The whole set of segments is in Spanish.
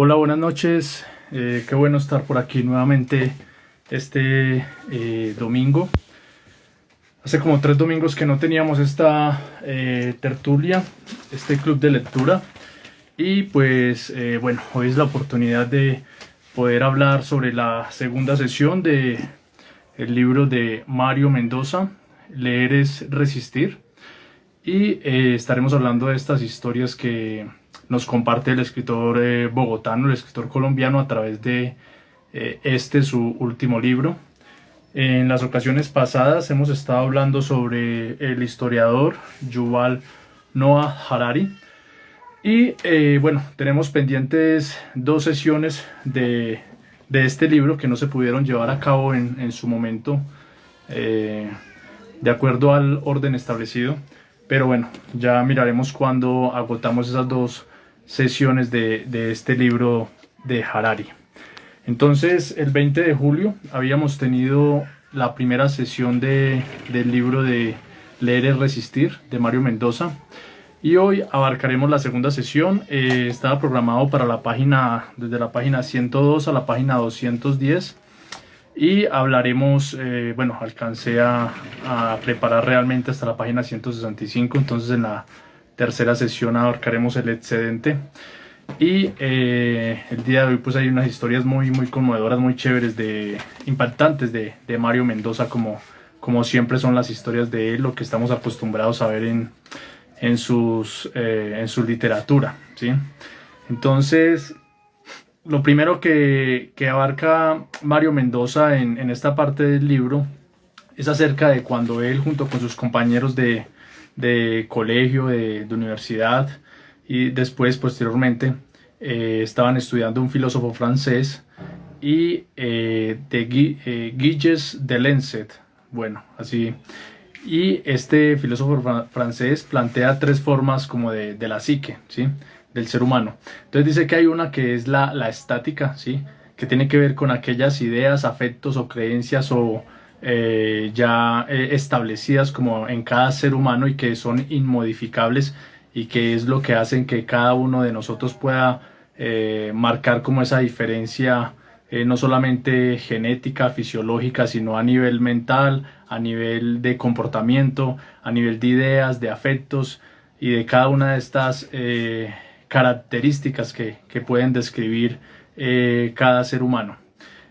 Hola, buenas noches. Qué bueno estar por aquí nuevamente este domingo. Hace como 3 domingos que no teníamos esta tertulia, este club de lectura. Y pues bueno, hoy es la oportunidad de poder hablar sobre la segunda sesión de el libro de Mario Mendoza, Leer es Resistir. Y estaremos hablando de estas historias que nos comparte el escritor bogotano, el escritor colombiano, a través de su último libro. En las ocasiones pasadas hemos estado hablando sobre el historiador Yuval Noah Harari. Y bueno, tenemos pendientes 2 sesiones de este libro que no se pudieron llevar a cabo en su momento, de acuerdo al orden establecido. Pero bueno, ya miraremos cuando agotamos esas 2 sesiones de este libro de Harari. Entonces, el 20 de julio habíamos tenido la primera sesión del libro de Leer es Resistir, de Mario Mendoza. Y hoy abarcaremos la segunda sesión. Estaba programado para desde la página 102 a la página 210. Y hablaremos, bueno, alcancé a preparar realmente hasta la página 165, entonces en la tercera sesión abarcaremos el excedente. Y el día de hoy pues hay unas historias muy conmovedoras, muy chéveres, impactantes de Mario Mendoza, como siempre son las historias de él, lo que estamos acostumbrados a ver en su literatura, ¿sí? Entonces, lo primero que abarca Mario Mendoza en esta parte del libro es acerca de cuando él, junto con sus compañeros de colegio, de universidad, y después, posteriormente, estaban estudiando un filósofo francés, y Gilles Delancet, bueno, así. Y este filósofo francés plantea 3 formas como de la psique, ¿sí?, del ser humano. Entonces dice que hay una que es la estática, ¿sí?, que tiene que ver con aquellas ideas, afectos o creencias ya establecidas como en cada ser humano y que son inmodificables, y que es lo que hacen que cada uno de nosotros pueda marcar como esa diferencia, no solamente genética, fisiológica, sino a nivel mental, a nivel de comportamiento, a nivel de ideas, de afectos y de cada una de estas características que pueden describir cada ser humano.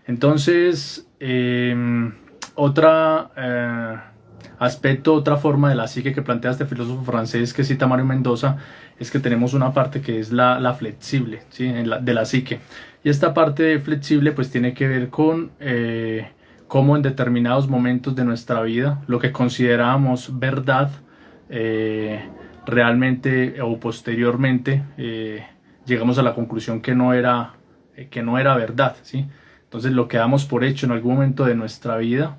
Entonces, otra forma de la psique que plantea este filósofo francés que cita Mario Mendoza es que tenemos una parte que es la flexible, ¿sí?, de la psique. Y esta parte flexible pues tiene que ver con cómo en determinados momentos de nuestra vida lo que considerábamos verdad, realmente o posteriormente llegamos a la conclusión que no era verdad, ¿sí? Entonces lo que damos por hecho en algún momento de nuestra vida,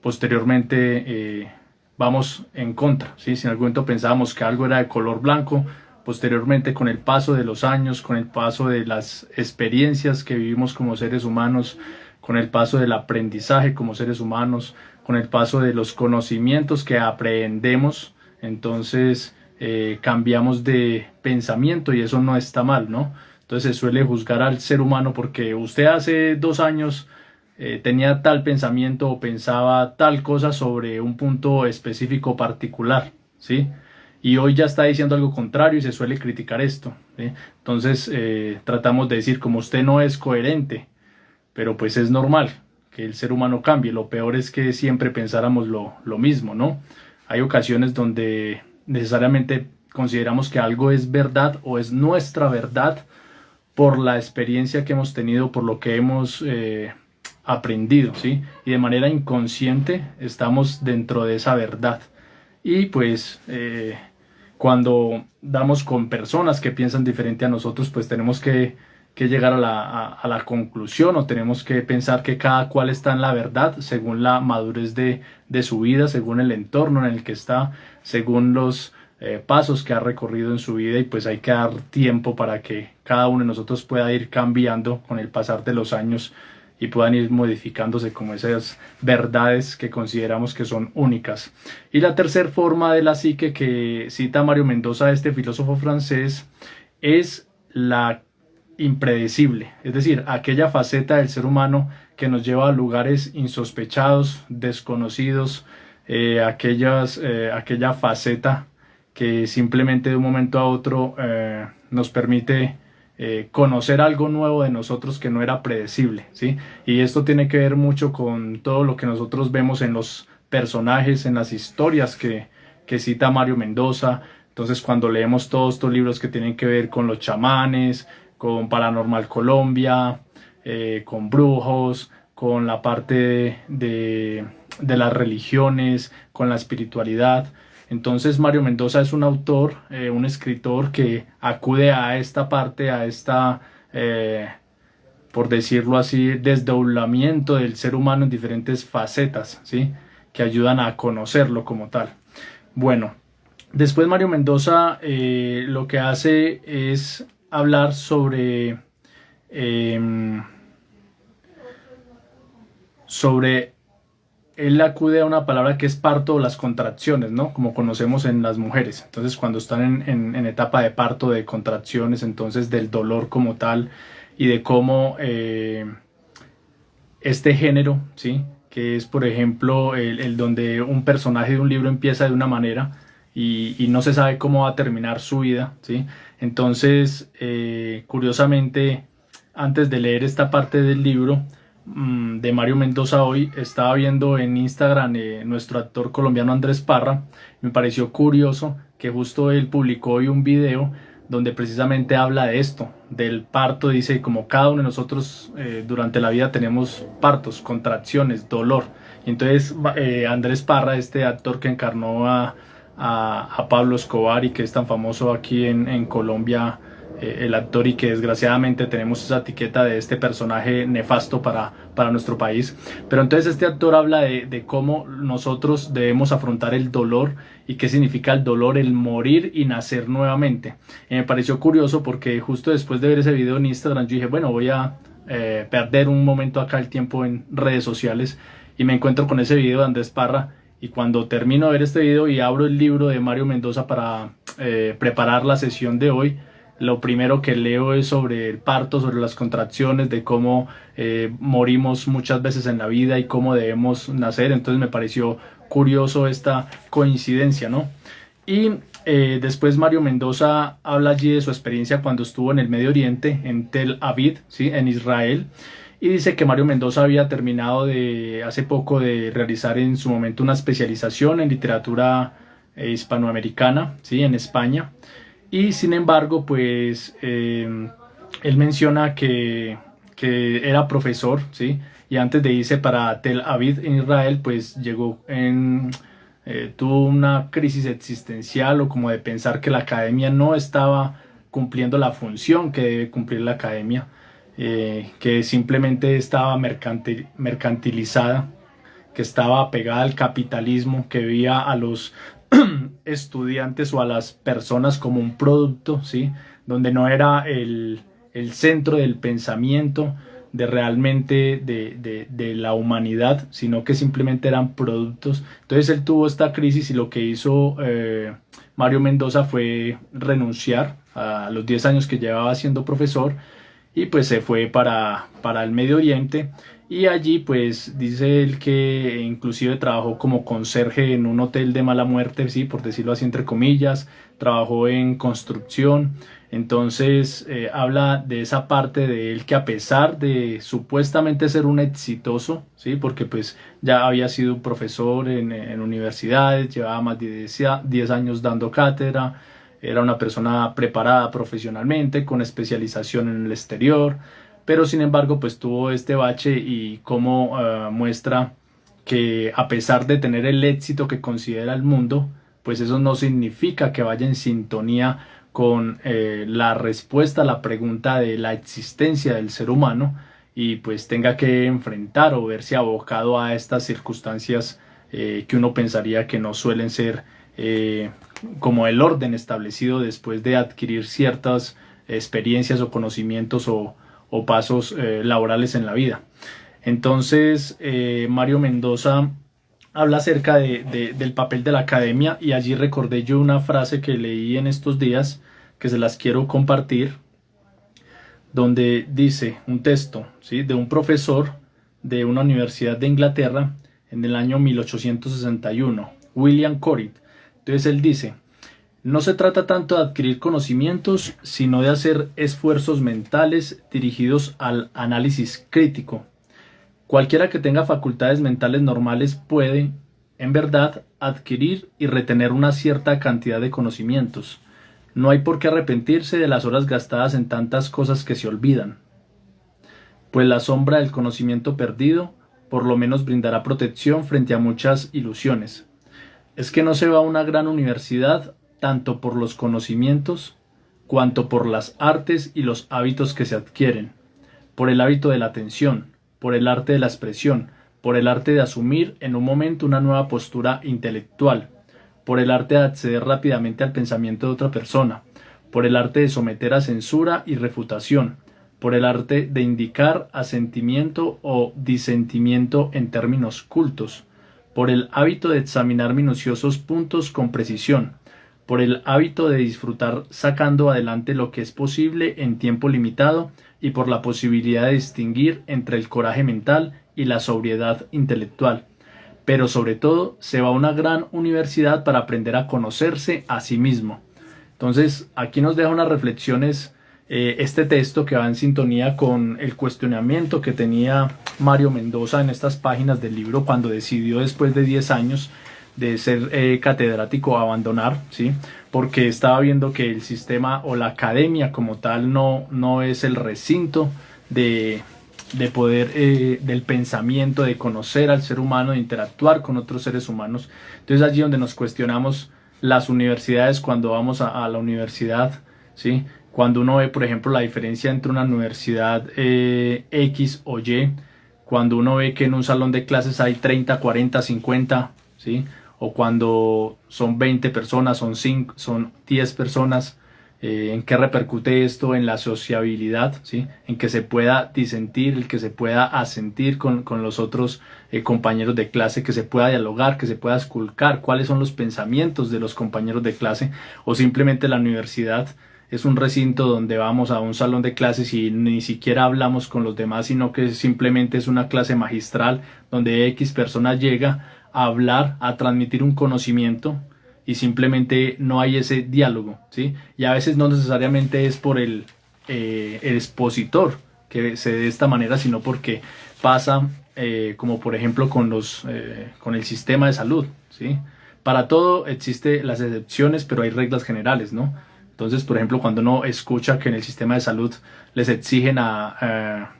posteriormente vamos en contra, ¿sí? Si en algún momento pensábamos que algo era de color blanco, posteriormente, con el paso de los años, con el paso de las experiencias que vivimos como seres humanos, con el paso del aprendizaje como seres humanos, con el paso de los conocimientos que aprendemos, entonces cambiamos de pensamiento, y eso no está mal, ¿no? Entonces se suele juzgar al ser humano porque usted hace 2 años tenía tal pensamiento o pensaba tal cosa sobre un punto específico particular, ¿sí? Y hoy ya está diciendo algo contrario y se suele criticar esto, ¿sí? Entonces tratamos de decir, como usted no es coherente, pero pues es normal que el ser humano cambie. Lo peor es que siempre pensáramos lo mismo, ¿no? Hay ocasiones donde necesariamente consideramos que algo es verdad o es nuestra verdad por la experiencia que hemos tenido, por lo que hemos aprendido, ¿sí? Y de manera inconsciente estamos dentro de esa verdad. Y pues cuando damos con personas que piensan diferente a nosotros, pues tenemos que llegar a la conclusión, o tenemos que pensar que cada cual está en la verdad según la madurez de su vida, según el entorno en el que está, según los pasos que ha recorrido en su vida. Y pues hay que dar tiempo para que cada uno de nosotros pueda ir cambiando con el pasar de los años y puedan ir modificándose como esas verdades que consideramos que son únicas. Y la tercera forma de la psique que cita Mario Mendoza, este filósofo francés, es la impredecible, es decir, aquella faceta del ser humano que nos lleva a lugares insospechados, desconocidos, aquella faceta que simplemente de un momento a otro nos permite conocer algo nuevo de nosotros que no era predecible, ¿sí? Y esto tiene que ver mucho con todo lo que nosotros vemos en los personajes, en las historias que cita Mario Mendoza. Entonces, cuando leemos todos estos libros que tienen que ver con los chamanes, con Paranormal Colombia, con brujos, con la parte de las religiones, con la espiritualidad. Entonces Mario Mendoza es un autor, un escritor que acude a esta parte, a esta, por decirlo así, desdoblamiento del ser humano en diferentes facetas, ¿sí? Que ayudan a conocerlo como tal. Bueno, después Mario Mendoza lo que hace es hablar sobre él acude a una palabra que es parto o las contracciones, ¿no? Como conocemos en las mujeres. Entonces, cuando están en etapa de parto, de contracciones, entonces del dolor como tal y de cómo este género, ¿sí? Que es, por ejemplo, el donde un personaje de un libro empieza de una manera y no se sabe cómo va a terminar su vida, ¿sí? Entonces, curiosamente, antes de leer esta parte del libro de Mario Mendoza hoy, estaba viendo en Instagram nuestro actor colombiano Andrés Parra. Me pareció curioso que justo él publicó hoy un video donde precisamente habla de esto, del parto. Dice como cada uno de nosotros durante la vida tenemos partos, contracciones, dolor. Y entonces Andrés Parra, este actor que encarnó a Pablo Escobar y que es tan famoso aquí en Colombia, el actor, y que desgraciadamente tenemos esa etiqueta de este personaje nefasto para nuestro país. Pero entonces este actor habla de cómo nosotros debemos afrontar el dolor y qué significa el dolor, el morir y nacer nuevamente. Y me pareció curioso porque justo después de ver ese video en Instagram yo dije, bueno, voy a perder un momento acá el tiempo en redes sociales, y me encuentro con ese video de Andrés Parra. Y cuando termino de ver este video y abro el libro de Mario Mendoza para preparar la sesión de hoy, lo primero que leo es sobre el parto, sobre las contracciones, de cómo morimos muchas veces en la vida y cómo debemos nacer. Entonces me pareció curioso esta coincidencia, ¿no? Y después Mario Mendoza habla allí de su experiencia cuando estuvo en el Medio Oriente, en Tel Aviv, ¿sí? En Israel. Y dice que Mario Mendoza había terminado hace poco de realizar en su momento una especialización en literatura hispanoamericana, ¿sí? En España. Y sin embargo, pues él menciona que era profesor, ¿sí? Y antes de irse para Tel Aviv en Israel, pues tuvo una crisis existencial, o como de pensar que la academia no estaba cumpliendo la función que debe cumplir la academia, que simplemente estaba mercantilizada, que estaba apegada al capitalismo, que veía a los estudiantes o a las personas como un producto, ¿sí? Donde no era el centro del pensamiento de realmente de la humanidad, sino que simplemente eran productos. Entonces él tuvo esta crisis y lo que hizo Mario Mendoza fue renunciar a los 10 años que llevaba siendo profesor, y pues se fue para el Medio Oriente. Y allí pues dice él que inclusive trabajó como conserje en un hotel de mala muerte, sí, por decirlo así entre comillas. Trabajó en construcción. Entonces habla de esa parte de él, que a pesar de supuestamente ser un exitoso, sí, porque pues ya había sido un profesor en universidades, llevaba más de 10 años dando cátedra, era una persona preparada profesionalmente, con especialización en el exterior, pero sin embargo pues tuvo este bache, y cómo muestra que a pesar de tener el éxito que considera el mundo, pues eso no significa que vaya en sintonía con la respuesta a la pregunta de la existencia del ser humano, y pues tenga que enfrentar o verse abocado a estas circunstancias que uno pensaría que no suelen ser como el orden establecido después de adquirir ciertas experiencias o conocimientos o pasos laborales en la vida. Entonces Mario Mendoza habla acerca del papel de la academia, y allí recordé yo una frase que leí en estos días que se las quiero compartir, donde dice un texto, ¿sí?, de un profesor de una universidad de Inglaterra en el año 1861, William Corrit. Entonces él dice: no se trata tanto de adquirir conocimientos, sino de hacer esfuerzos mentales dirigidos al análisis crítico. Cualquiera que tenga facultades mentales normales puede, en verdad, adquirir y retener una cierta cantidad de conocimientos. No hay por qué arrepentirse de las horas gastadas en tantas cosas que se olvidan, pues la sombra del conocimiento perdido por lo menos brindará protección frente a muchas ilusiones. Es que no se va a una gran universidad tanto por los conocimientos cuanto por las artes y los hábitos que se adquieren, por el hábito de la atención, por el arte de la expresión, por el arte de asumir en un momento una nueva postura intelectual, por el arte de acceder rápidamente al pensamiento de otra persona, por el arte de someter a censura y refutación, por el arte de indicar asentimiento o disentimiento en términos cultos, por el hábito de examinar minuciosos puntos con precisión, por el hábito de disfrutar sacando adelante lo que es posible en tiempo limitado y por la posibilidad de distinguir entre el coraje mental y la sobriedad intelectual. Pero sobre todo se va a una gran universidad para aprender a conocerse a sí mismo. Entonces aquí nos deja unas reflexiones este texto, que va en sintonía con el cuestionamiento que tenía Mario Mendoza en estas páginas del libro cuando decidió, después de 10 años de ser catedrático, abandonar, ¿sí?, porque estaba viendo que el sistema o la academia como tal no es el recinto de poder, del pensamiento, de conocer al ser humano, de interactuar con otros seres humanos. Entonces allí donde nos cuestionamos las universidades, cuando vamos a la universidad, ¿sí?, cuando uno ve, por ejemplo, la diferencia entre una universidad X o Y, cuando uno ve que en un salón de clases hay 30, 40, 50, ¿sí?, o cuando son 20 personas, son 10 personas, ¿en qué repercute esto en la sociabilidad? ¿Sí? En que se pueda disentir, el que se pueda asentir con los otros compañeros de clase, que se pueda dialogar, que se pueda esculcar cuáles son los pensamientos de los compañeros de clase, o simplemente la universidad es un recinto donde vamos a un salón de clases y ni siquiera hablamos con los demás, sino que simplemente es una clase magistral donde X persona llega a hablar, a transmitir un conocimiento y simplemente no hay ese diálogo, ¿sí? Y a veces no necesariamente es por el expositor que se dé de esta manera, sino porque pasa como por ejemplo con el sistema de salud, ¿sí? Para todo existen las excepciones, pero hay reglas generales, ¿no? Entonces, por ejemplo, cuando uno escucha que en el sistema de salud les exigen a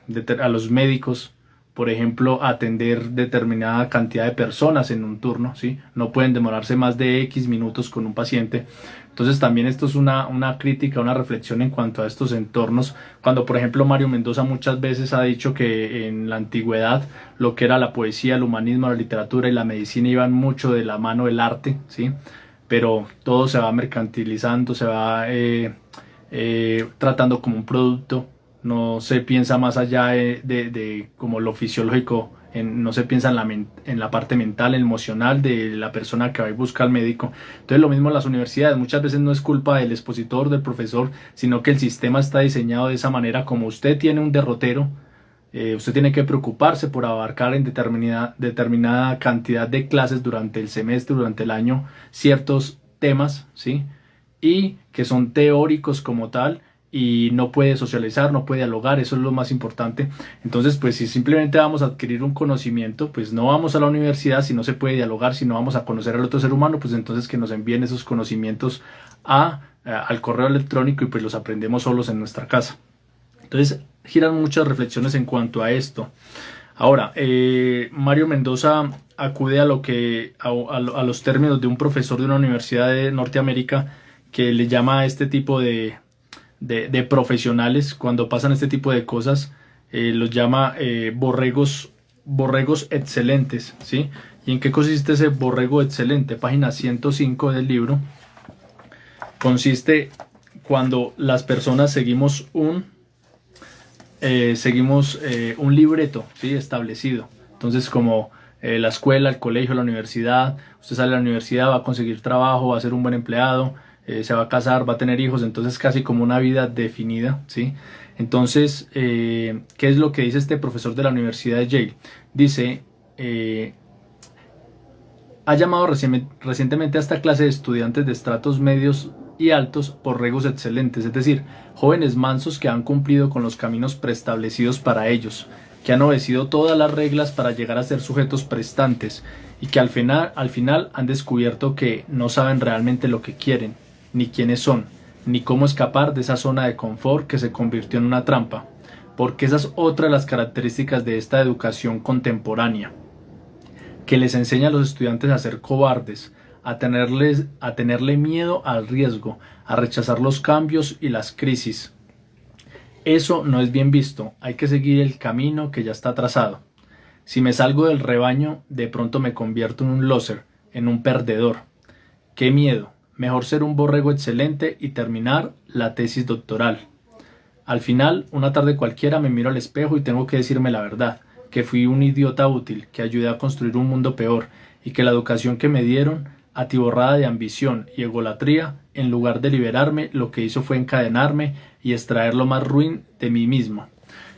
los médicos, por ejemplo, atender determinada cantidad de personas en un turno, ¿sí? No pueden demorarse más de X minutos con un paciente. Entonces también esto es una crítica, una reflexión en cuanto a estos entornos. Cuando, por ejemplo, Mario Mendoza muchas veces ha dicho que en la antigüedad lo que era la poesía, el humanismo, la literatura y la medicina iban mucho de la mano del arte, ¿sí? Pero todo se va mercantilizando, se va tratando como un producto. No se piensa más allá de como lo fisiológico, no se piensa en la parte mental, emocional de la persona que va y busca al médico. Entonces lo mismo en las universidades, muchas veces no es culpa del expositor, del profesor, sino que el sistema está diseñado de esa manera. Como usted tiene un derrotero, usted tiene que preocuparse por abarcar en determinada cantidad de clases durante el semestre, durante el año, ciertos temas, ¿sí?, y que son teóricos como tal, y no puede socializar, no puede dialogar. Eso es lo más importante. Entonces, pues si simplemente vamos a adquirir un conocimiento, pues no vamos a la universidad. Si no se puede dialogar, si no vamos a conocer al otro ser humano, pues entonces que nos envíen esos conocimientos al correo electrónico y pues los aprendemos solos en nuestra casa. Entonces giran muchas reflexiones en cuanto a esto. Ahora, Mario Mendoza acude a los términos de un profesor de una universidad de Norteamérica, que le llama a este tipo de profesionales, cuando pasan este tipo de cosas, los llama borregos excelentes, ¿sí? ¿Y en qué consiste ese borrego excelente? Página 105 del libro. Consiste cuando las personas seguimos un libreto, ¿sí?, establecido. Entonces, como la escuela, el colegio, la universidad, usted sale a la universidad, va a conseguir trabajo, va a ser un buen empleado, se va a casar, va a tener hijos, entonces casi como una vida definida, ¿sí? Entonces, ¿qué es lo que dice este profesor de la Universidad de Yale? Dice, ha llamado recientemente a esta clase de estudiantes de estratos medios y altos borregos excelentes, es decir, jóvenes mansos que han cumplido con los caminos preestablecidos para ellos, que han obedecido todas las reglas para llegar a ser sujetos prestantes y que al final han descubierto que no saben realmente lo que quieren, ni quiénes son, ni cómo escapar de esa zona de confort que se convirtió en una trampa, porque esa es otra de las características de esta educación contemporánea, que les enseña a los estudiantes a ser cobardes, a tenerle miedo al riesgo, a rechazar los cambios y las crisis. Eso no es bien visto, hay que seguir el camino que ya está trazado. Si me salgo del rebaño, de pronto me convierto en un loser, en un perdedor. ¡Qué miedo! Mejor ser un borrego excelente y terminar la tesis doctoral. Al final, una tarde cualquiera me miro al espejo y tengo que decirme la verdad, que fui un idiota útil, que ayudé a construir un mundo peor y que la educación que me dieron, atiborrada de ambición y egolatría, en lugar de liberarme, lo que hizo fue encadenarme y extraer lo más ruin de mí mismo.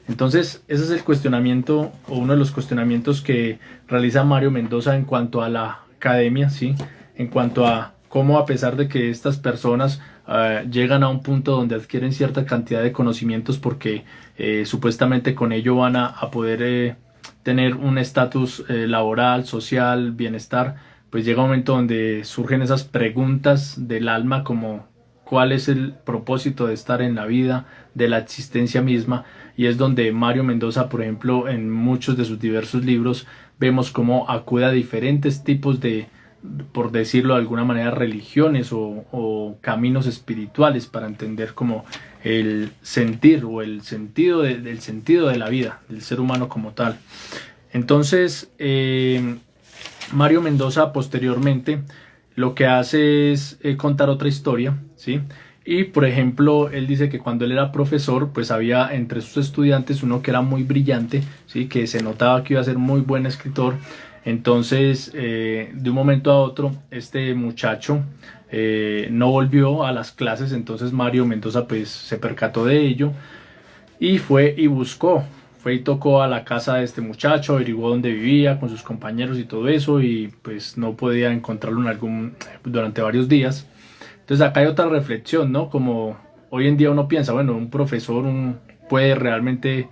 Entonces, ese es el cuestionamiento o uno de los cuestionamientos que realiza Mario Mendoza en cuanto a la academia, ¿sí? En cuanto a cómo, a pesar de que estas personas llegan a un punto donde adquieren cierta cantidad de conocimientos porque supuestamente con ello van a poder tener un estatus laboral, social, bienestar, pues llega un momento donde surgen esas preguntas del alma como cuál es el propósito de estar en la vida, de la existencia misma, y es donde Mario Mendoza, por ejemplo, en muchos de sus diversos libros, vemos cómo acude a diferentes tipos de, por decirlo de alguna manera, religiones o caminos espirituales para entender como el sentir o el sentido del sentido de la vida, del ser humano como tal. Entonces, Mario Mendoza posteriormente lo que hace es contar otra historia, ¿sí? Y por ejemplo, él dice que cuando él era profesor, pues había entre sus estudiantes uno que era muy brillante, ¿sí? Que se notaba que iba a ser muy buen escritor. Entonces, de un momento a otro, este muchacho no volvió a las clases, entonces Mario Mendoza pues se percató de ello y fue y buscó, fue y tocó a la casa de este muchacho, averiguó dónde vivía con sus compañeros y todo eso y pues no podía encontrarlo durante varios días. Entonces acá hay otra reflexión, ¿no? Como hoy en día uno piensa, bueno, un profesor puede realmente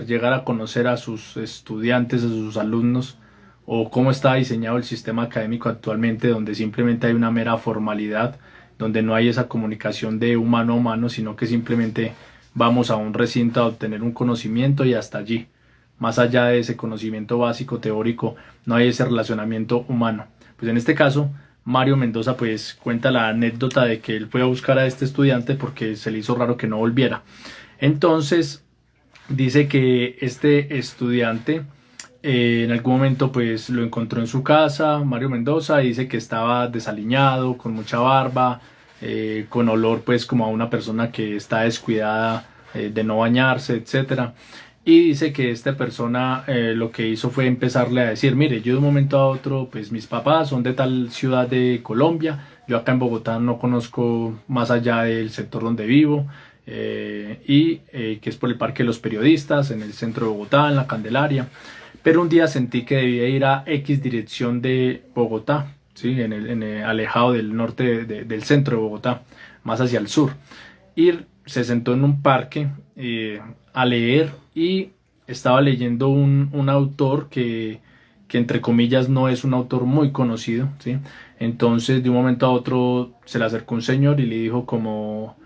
llegar a conocer a sus estudiantes, a sus alumnos, o cómo está diseñado el sistema académico actualmente, donde simplemente hay una mera formalidad, donde no hay esa comunicación de humano a humano, sino que simplemente vamos a un recinto a obtener un conocimiento y hasta allí. Más allá de ese conocimiento básico, teórico, no hay ese relacionamiento humano. Pues en este caso, Mario Mendoza pues cuenta la anécdota de que él fue a buscar a este estudiante porque se le hizo raro que no volviera. Entonces dice que este estudiante en algún momento pues lo encontró en su casa, Mario Mendoza, y dice que estaba desaliñado, con mucha barba, con olor pues como a una persona que está descuidada de no bañarse, etcétera. Y dice que esta persona lo que hizo fue empezarle a decir, mire, yo de un momento a otro, pues mis papás son de tal ciudad de Colombia, yo acá en Bogotá no conozco más allá del sector donde vivo, que es por el Parque de los Periodistas, en el centro de Bogotá, en la Candelaria, pero un día sentí que debía ir a X dirección de Bogotá, ¿sí? Alejado del norte del centro de Bogotá, más hacia el sur. Y se sentó en un parque a leer y estaba leyendo un autor que entre comillas no es un autor muy conocido, ¿sí? Entonces de un momento a otro se le acercó un señor y le dijo como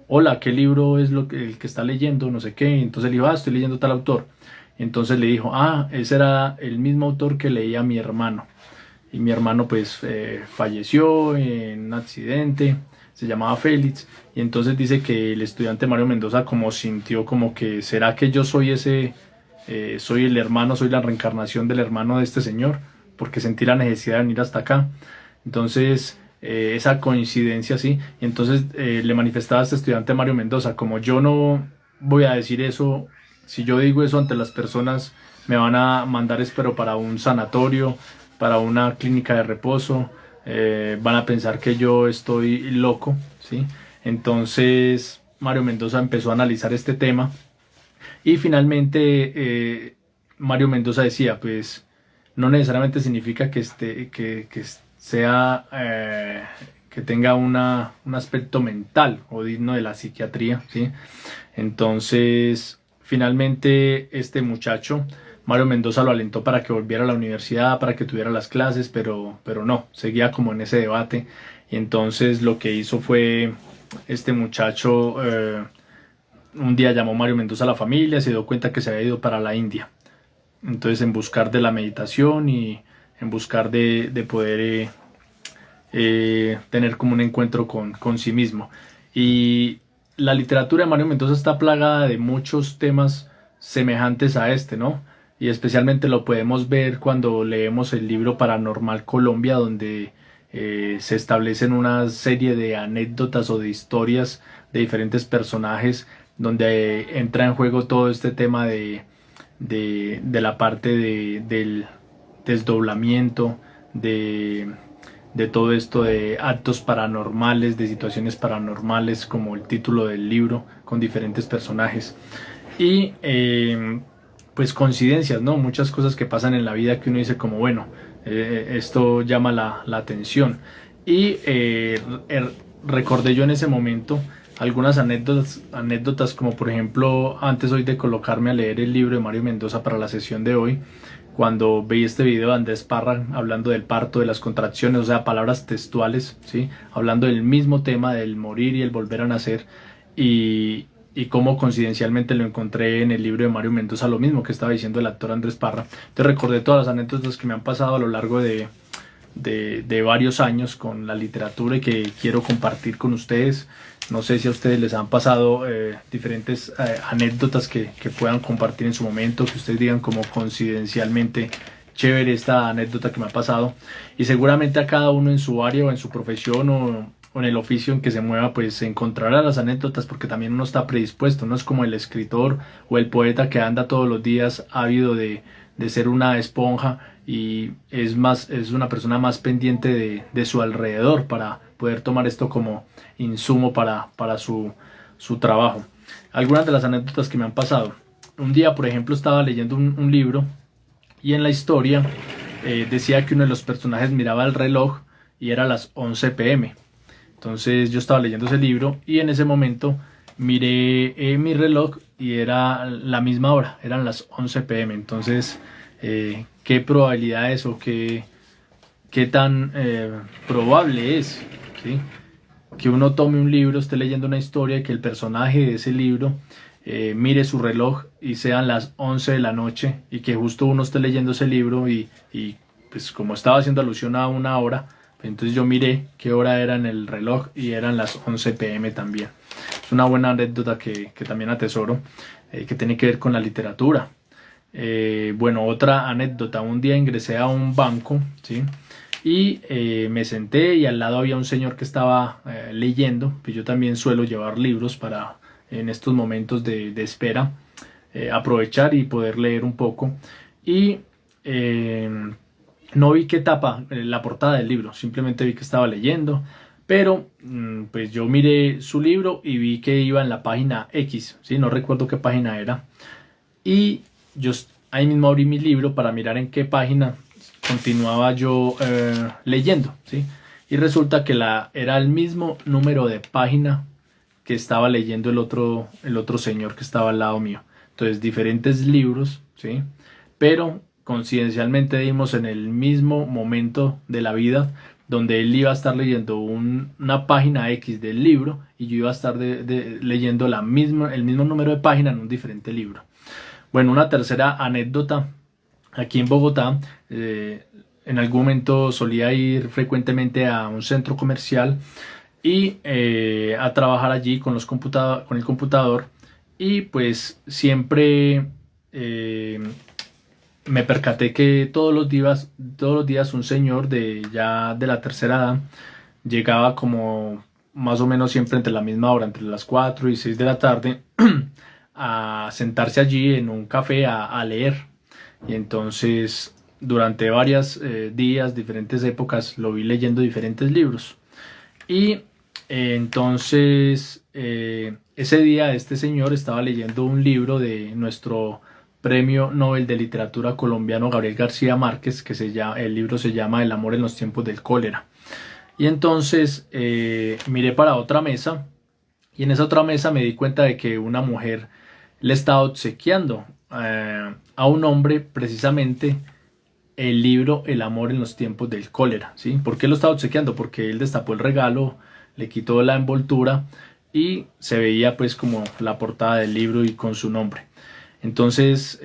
hola, ¿qué libro es el que está leyendo? No sé qué. Entonces le dijo, estoy leyendo tal autor. Entonces le dijo, ese era el mismo autor que leía mi hermano. Y mi hermano pues falleció en un accidente, se llamaba Félix, y entonces dice que el estudiante Mario Mendoza como sintió como que, ¿será que yo soy soy el hermano, soy la reencarnación del hermano de este señor? Porque sentí la necesidad de venir hasta acá. Entonces, esa coincidencia, sí, y entonces le manifestaba a este estudiante Mario Mendoza, como yo no voy a decir eso, si yo digo eso ante las personas, me van a mandar, espero, para un sanatorio, para una clínica de reposo, van a pensar que yo estoy loco, ¿sí? Entonces Mario Mendoza empezó a analizar este tema y finalmente Mario Mendoza decía, pues no necesariamente significa que sea, que tenga un aspecto mental o digno de la psiquiatría, ¿sí? Entonces, finalmente este muchacho, Mario Mendoza, lo alentó para que volviera a la universidad, para que tuviera las clases, pero no, seguía como en ese debate. Y entonces lo que hizo fue este muchacho, un día llamó Mario Mendoza a la familia, se dio cuenta que se había ido para la India. Entonces, en buscar de la meditación y en buscar de poder tener como un encuentro con sí mismo. Y la literatura de Mario Mendoza está plagada de muchos temas semejantes a este, ¿no? Y especialmente lo podemos ver cuando leemos el libro Paranormal Colombia, donde se establecen una serie de anécdotas o de historias de diferentes personajes, donde entra en juego todo este tema de la parte del desdoblamiento, de todo esto de actos paranormales, de situaciones paranormales, como el título del libro, con diferentes personajes. Y pues coincidencias, ¿no? Muchas cosas que pasan en la vida que uno dice como, bueno, esto llama la atención. Y recordé yo en ese momento algunas anécdotas como por ejemplo, antes hoy de colocarme a leer el libro de Mario Mendoza para la sesión de hoy, cuando veí este video de Andrés Parra hablando del parto, de las contracciones, o sea, palabras textuales, ¿sí? Hablando del mismo tema del morir y el volver a nacer, y cómo coincidencialmente lo encontré en el libro de Mario Mendoza, lo mismo que estaba diciendo el actor Andrés Parra. Entonces recordé todas las anécdotas que me han pasado a lo largo de varios años con la literatura y que quiero compartir con ustedes. No sé si a ustedes les han pasado diferentes anécdotas que puedan compartir en su momento, que ustedes digan como coincidencialmente chévere esta anécdota que me ha pasado. Y seguramente a cada uno en su área o en su profesión o en el oficio en que se mueva, pues encontrará las anécdotas, porque también uno está predispuesto, no es como el escritor o el poeta que anda todos los días ávido de ser una esponja y es una persona más pendiente de su alrededor para poder tomar esto como insumo para su trabajo. Algunas de las anécdotas que me han pasado. Un día, por ejemplo, estaba leyendo un libro y en la historia decía que uno de los personajes miraba el reloj y era las 11 p.m. Entonces yo estaba leyendo ese libro y en ese momento miré mi reloj y era la misma hora, eran las 11 p.m. Entonces, ¿qué probabilidad es o qué tan probable es, ¿sí? Que uno tome un libro, esté leyendo una historia y que el personaje de ese libro mire su reloj y sean las 11 de la noche y que justo uno esté leyendo ese libro y pues como estaba haciendo alusión a una hora, pues entonces yo miré qué hora era en el reloj y eran las 11 p.m. también. Es una buena anécdota que también atesoro, que tiene que ver con la literatura. Bueno, otra anécdota, un día ingresé a un banco, ¿sí? Y me senté y al lado había un señor que estaba leyendo, pues yo también suelo llevar libros para en estos momentos de espera aprovechar y poder leer un poco. Y no vi qué tapa, la portada del libro, simplemente vi que estaba leyendo, pero pues yo miré su libro y vi que iba en la página X, ¿sí? No recuerdo qué página era. Y yo ahí mismo abrí mi libro para mirar en qué página continuaba yo leyendo, ¿sí? Y resulta que era el mismo número de página que estaba leyendo el otro señor que estaba al lado mío. Entonces, diferentes libros, ¿sí? Pero coincidencialmente dimos en el mismo momento de la vida donde él iba a estar leyendo una página X del libro y yo iba a estar leyendo el mismo número de página en un diferente libro. Bueno, una tercera anécdota. Aquí en Bogotá, en algún momento solía ir frecuentemente a un centro comercial y a trabajar allí con el computador, y pues siempre me percaté que todos los días un señor ya de la tercera edad llegaba como más o menos siempre entre la misma hora, entre las 4 y 6 de la tarde, a sentarse allí en un café a leer. Y entonces durante varios días, diferentes épocas, lo vi leyendo diferentes libros. Y entonces ese día este señor estaba leyendo un libro de nuestro Premio Nobel de Literatura colombiano Gabriel García Márquez, el libro se llama El amor en los tiempos del cólera. Y entonces miré para otra mesa y en esa otra mesa me di cuenta de que una mujer le estaba obsequiando a un hombre precisamente el libro El amor en los tiempos del cólera, ¿sí? ¿Por qué lo estaba obsequiando? Porque él destapó el regalo, le quitó la envoltura y se veía pues como la portada del libro y con su nombre. Entonces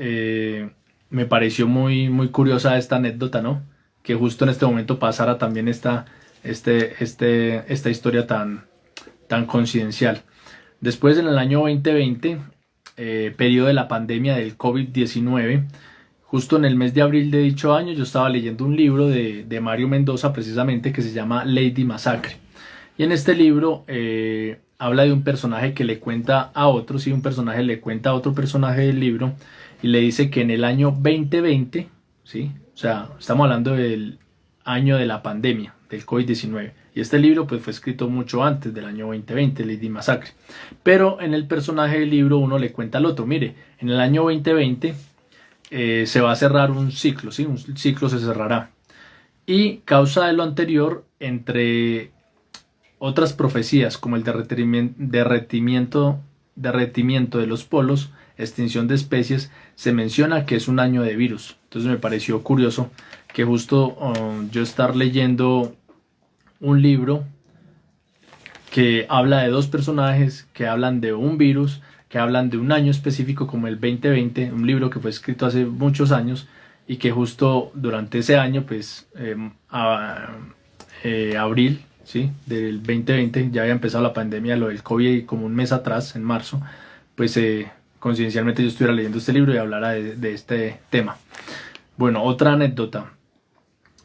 me pareció muy curiosa esta anécdota, ¿no? Que justo en este momento pasara también esta historia tan coincidencial. Después, en el año 2020, periodo de la pandemia del COVID-19, justo en el mes de abril de dicho año, yo estaba leyendo un libro de Mario Mendoza, precisamente, que se llama Lady Masacre. Y en este libro habla de un personaje que le cuenta a otro, sí, un personaje le cuenta a otro personaje del libro y le dice que en el año 2020, ¿sí? O sea, estamos hablando del año de la pandemia, del COVID-19. Y este libro pues fue escrito mucho antes del año 2020, Lady Masacre. Pero en el personaje del libro uno le cuenta al otro, mire, en el año 2020 se va a cerrar un ciclo, ¿sí? Un ciclo se cerrará. Y causa de lo anterior, entre otras profecías como el derretimiento de los polos, extinción de especies, se menciona que es un año de virus. Entonces me pareció curioso que justo yo estar leyendo un libro que habla de dos personajes, que hablan de un virus, que hablan de un año específico como el 2020, un libro que fue escrito hace muchos años y que justo durante ese año, pues abril, ¿sí? Del 2020, ya había empezado la pandemia, lo del COVID, y como un mes atrás, en marzo, pues coincidencialmente yo estuviera leyendo este libro y hablara de este tema. Bueno, otra anécdota.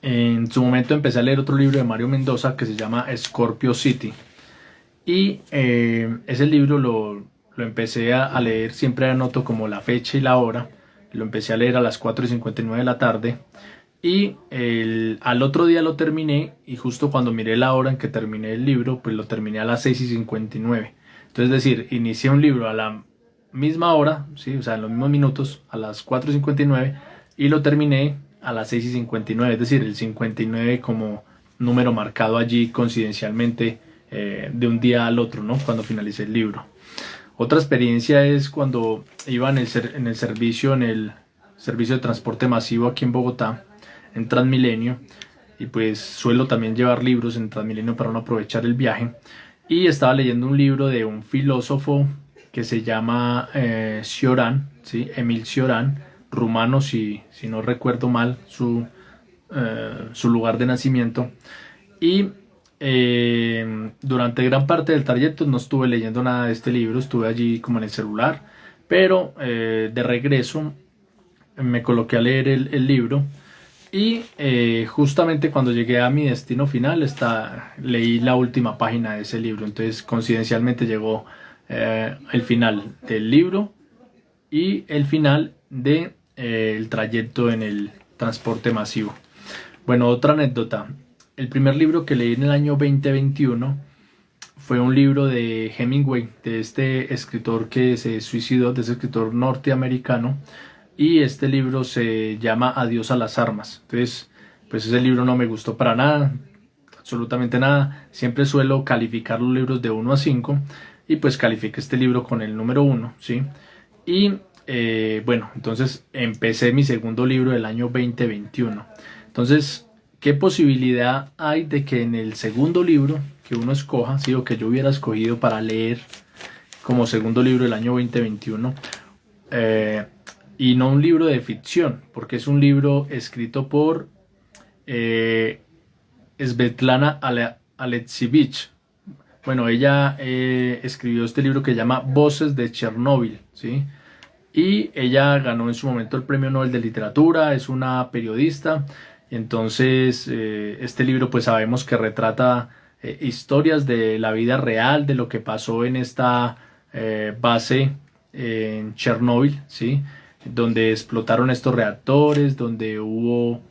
En su momento empecé a leer otro libro de Mario Mendoza que se llama Scorpio City. Y ese libro lo empecé a leer, siempre anoto como la fecha y la hora. Lo empecé a leer a las 4:59 de la tarde. Y al otro día lo terminé y justo cuando miré la hora en que terminé el libro, pues lo terminé a las 6:59. Entonces, es decir, inicié un libro a la misma hora, ¿sí? O sea, en los mismos minutos, a las 4:59 y lo terminé a las 6:59, es decir, el 59 como número marcado allí coincidencialmente de un día al otro, ¿no? Cuando finalicé el libro. Otra experiencia es cuando iba en el servicio de transporte masivo aquí en Bogotá, en Transmilenio, y pues suelo también llevar libros en Transmilenio para no aprovechar el viaje, y estaba leyendo un libro de un filósofo que se llama Cioran, ¿sí? Emil Cioran, rumano si no recuerdo mal su lugar de nacimiento, y durante gran parte del trayecto no estuve leyendo nada de este libro, estuve allí como en el celular, pero de regreso me coloqué a leer el libro y justamente cuando llegué a mi destino final leí la última página de ese libro, entonces coincidencialmente llegó el final del libro y el final del trayecto en el transporte masivo. Bueno, otra anécdota. El primer libro que leí en el año 2021 fue un libro de Hemingway, de este escritor que se suicidó, de ese escritor norteamericano, y este libro se llama Adiós a las armas. Entonces, pues ese libro no me gustó para nada, absolutamente nada. Siempre suelo calificar los libros de 1 a 5 y pues califiqué este libro con el número 1, ¿sí? Y bueno, entonces empecé mi segundo libro del año 2021. Entonces, ¿qué posibilidad hay de que en el segundo libro que uno escoja, sí, o que yo hubiera escogido para leer como segundo libro del año 2021, y no un libro de ficción, porque es un libro escrito por Svetlana Alexievich? Bueno, ella escribió este libro que se llama Voces de Chernóbil, ¿sí? Y ella ganó en su momento el Premio Nobel de Literatura, es una periodista. Entonces este libro pues sabemos que retrata historias de la vida real, de lo que pasó en esta base en Chernóbil, ¿sí? donde explotaron estos reactores, donde hubo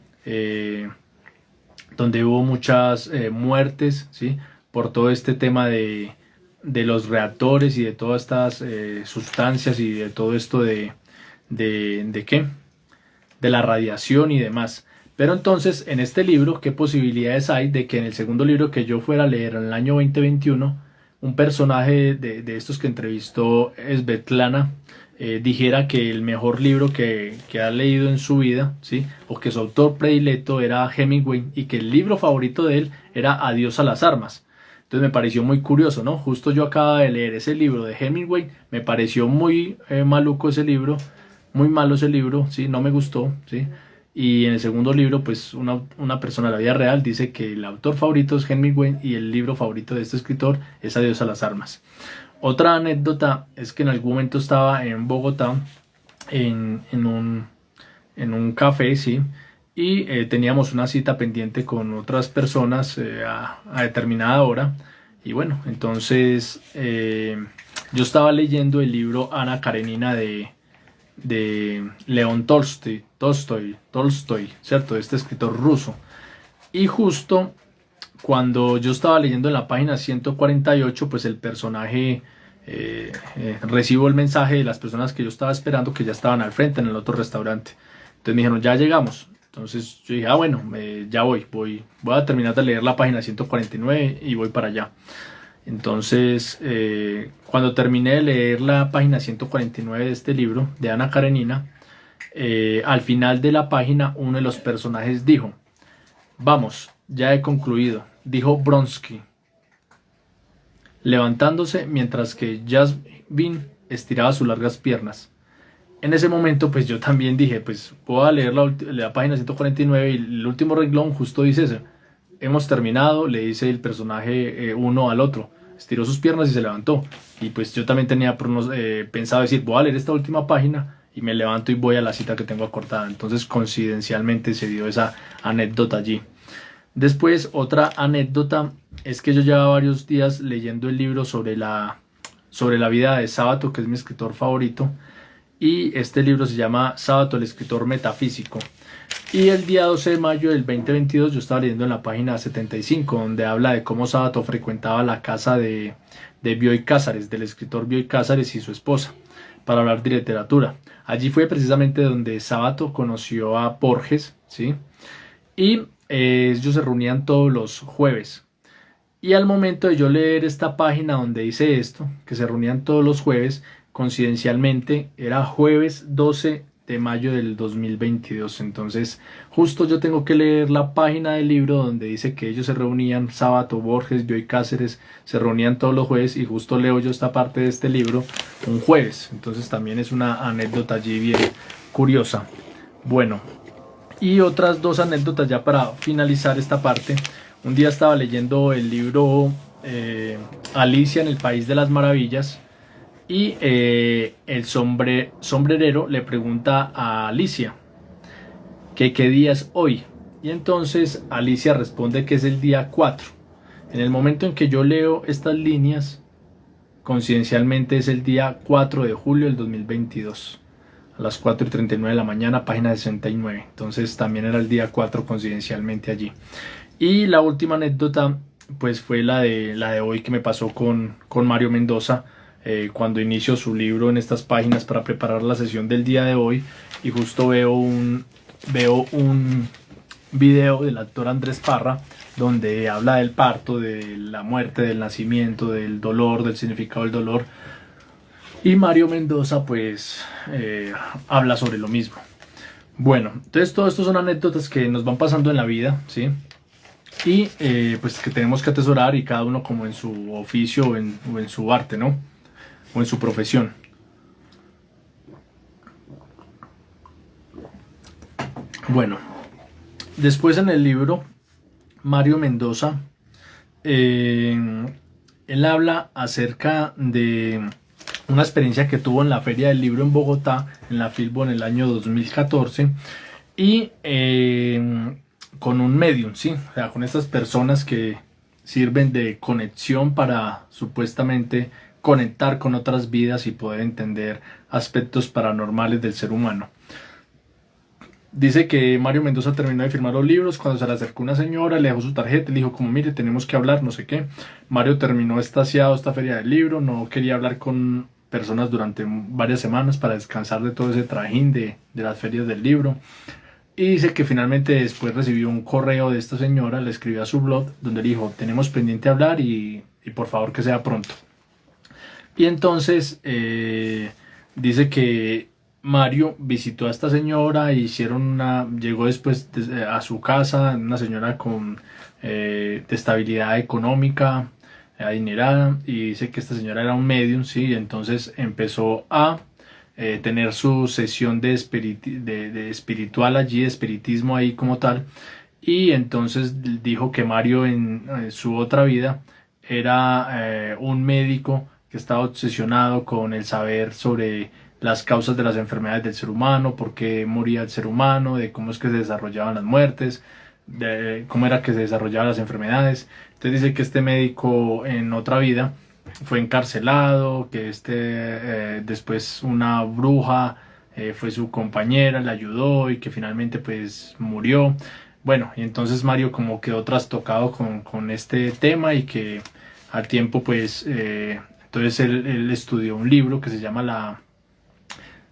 muchas muertes, ¿sí? Por todo este tema de los reactores y de todas estas sustancias y de todo esto ¿de qué? De la radiación y demás. Pero entonces, en este libro, ¿qué posibilidades hay de que en el segundo libro que yo fuera a leer en el año 2021, un personaje de estos que entrevistó Svetlana dijera que el mejor libro que ha leído en su vida, ¿sí? O que su autor predilecto era Hemingway y que el libro favorito de él era Adiós a las armas? Entonces me pareció muy curioso, ¿no? Justo yo acababa de leer ese libro de Hemingway, me pareció muy maluco ese libro, muy malo ese libro, ¿sí? No me gustó, ¿sí? Y en el segundo libro, pues una persona de la vida real dice que el autor favorito es Hemingway y el libro favorito de este escritor es Adiós a las armas. Otra anécdota es que en algún momento estaba en Bogotá en un café, ¿sí? Y teníamos una cita pendiente con otras personas a determinada hora. Y bueno, entonces yo estaba leyendo el libro Ana Karenina de León Tolstoy, ¿cierto? Este escritor ruso. Y justo cuando yo estaba leyendo en la página 148, pues el personaje recibo el mensaje de las personas que yo estaba esperando que ya estaban al frente en el otro restaurante. Entonces me dijeron, ya llegamos. Entonces yo dije, bueno, ya voy a terminar de leer la página 149 y voy para allá. Entonces, cuando terminé de leer la página 149 de este libro, de Ana Karenina, al final de la página uno de los personajes dijo, vamos, ya he concluido, dijo Bronsky, levantándose mientras que Jasmine estiraba sus largas piernas. En ese momento, pues yo también dije, pues voy a leer la página 149 y el último renglón justo dice eso. Hemos terminado, le dice el personaje uno al otro. Estiró sus piernas y se levantó. Y pues yo también tenía pensado decir, voy a leer esta última página y me levanto y voy a la cita que tengo acordada. Entonces, coincidencialmente se dio esa anécdota allí. Después, otra anécdota es que yo llevaba varios días leyendo el libro sobre la vida de Sábato, que es mi escritor favorito. Y este libro se llama Sábato, el escritor metafísico. Y el día 12 de mayo del 2022 yo estaba leyendo en la página 75, donde habla de cómo Sábato frecuentaba la casa de Bioy Cáceres, del escritor Bioy Cáceres y su esposa, para hablar de literatura. Allí fue precisamente donde Sábato conoció a Borges, ¿sí? Y ellos se reunían todos los jueves. Y al momento de yo leer esta página donde dice esto, que se reunían todos los jueves, coincidencialmente era jueves 12 de mayo del 2022. Entonces justo yo tengo que leer la página del libro donde dice que ellos se reunían, Sábato, Borges, Bioy Cáceres, se reunían todos los jueves y justo leo yo esta parte de este libro un jueves. Entonces también es una anécdota allí bien curiosa. Bueno, y otras dos anécdotas ya para finalizar esta parte. Un día estaba leyendo el libro Alicia en el País de las Maravillas. Y el sombrerero le pregunta a Alicia que qué día es hoy. Y entonces Alicia responde que es el día 4. En el momento en que yo leo estas líneas, coincidencialmente es el día 4 de julio del 2022. A las 4:39 de la mañana, página 69. Entonces también era el día 4 coincidencialmente allí. Y la última anécdota pues fue la de hoy que me pasó con Mario Mendoza. Cuando inicio su libro en estas páginas para preparar la sesión del día de hoy y justo veo un video del actor Andrés Parra donde habla del parto, de la muerte, del nacimiento, del dolor, del significado del dolor, y Mario Mendoza pues habla sobre lo mismo. Bueno, entonces todo esto son anécdotas que nos van pasando en la vida, ¿sí? Y pues que tenemos que atesorar y cada uno como en su oficio o en su arte, ¿no? O en su profesión. Bueno, después en el libro Mario Mendoza él habla acerca de una experiencia que tuvo en la Feria del Libro en Bogotá, en la Filbo, en el año 2014, y con un medium, ¿sí? O sea, con estas personas que sirven de conexión para supuestamente conectar con otras vidas y poder entender aspectos paranormales del ser humano. Dice que Mario Mendoza terminó de firmar los libros cuando se le acercó una señora, le dejó su tarjeta y le dijo como mire, tenemos que hablar, no sé qué. Mario terminó extasiado esta feria del libro, no quería hablar con personas durante varias semanas para descansar de todo ese trajín de las ferias del libro. Y dice que finalmente después recibió un correo de esta señora, le escribió a su blog donde le dijo tenemos pendiente hablar y por favor que sea pronto. Y entonces dice que Mario visitó a esta señora, llegó después a su casa, una señora con de estabilidad económica, adinerada, y dice que esta señora era un medium, sí, entonces empezó a tener su sesión de espiritual allí, de espiritismo ahí como tal, y entonces dijo que Mario en su otra vida era un médico que estaba obsesionado con el saber sobre las causas de las enfermedades del ser humano, por qué moría el ser humano, de cómo es que se desarrollaban las muertes, de cómo era que se desarrollaban las enfermedades. Entonces dice que este médico en otra vida fue encarcelado, que después una bruja fue su compañera, le ayudó y que finalmente pues murió. Bueno, y entonces Mario como quedó trastocado con este tema y que al tiempo pues entonces él estudió un libro que se llama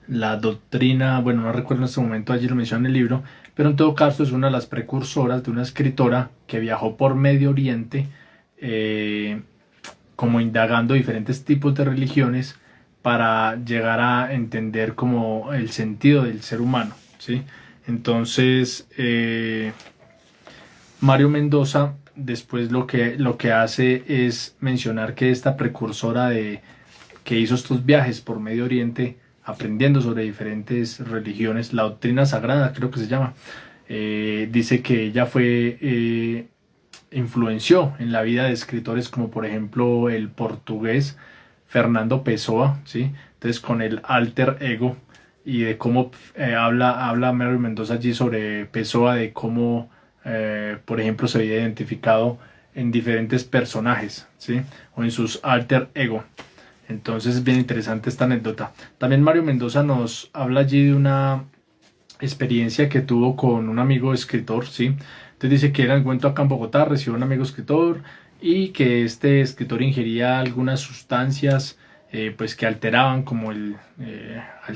la doctrina, bueno, no recuerdo en este momento, allí lo menciona en el libro, pero en todo caso es una de las precursoras de una escritora que viajó por Medio Oriente como indagando diferentes tipos de religiones para llegar a entender como el sentido del ser humano, ¿sí? Entonces Mario Mendoza después lo que hace es mencionar que esta precursora que hizo estos viajes por Medio Oriente aprendiendo sobre diferentes religiones, la doctrina sagrada creo que se llama, dice que ella influenció en la vida de escritores como por ejemplo el portugués Fernando Pessoa, ¿sí? Entonces con el alter ego y de cómo habla Mario Mendoza allí sobre Pessoa, de cómo por ejemplo se había identificado en diferentes personajes, ¿sí? O en sus alter ego. Entonces es bien interesante esta anécdota. También Mario Mendoza nos habla allí de una experiencia que tuvo con un amigo escritor, ¿sí? Entonces dice que era en cuento acá en Bogotá, recibió un amigo escritor y que este escritor ingería algunas sustancias pues que alteraban como al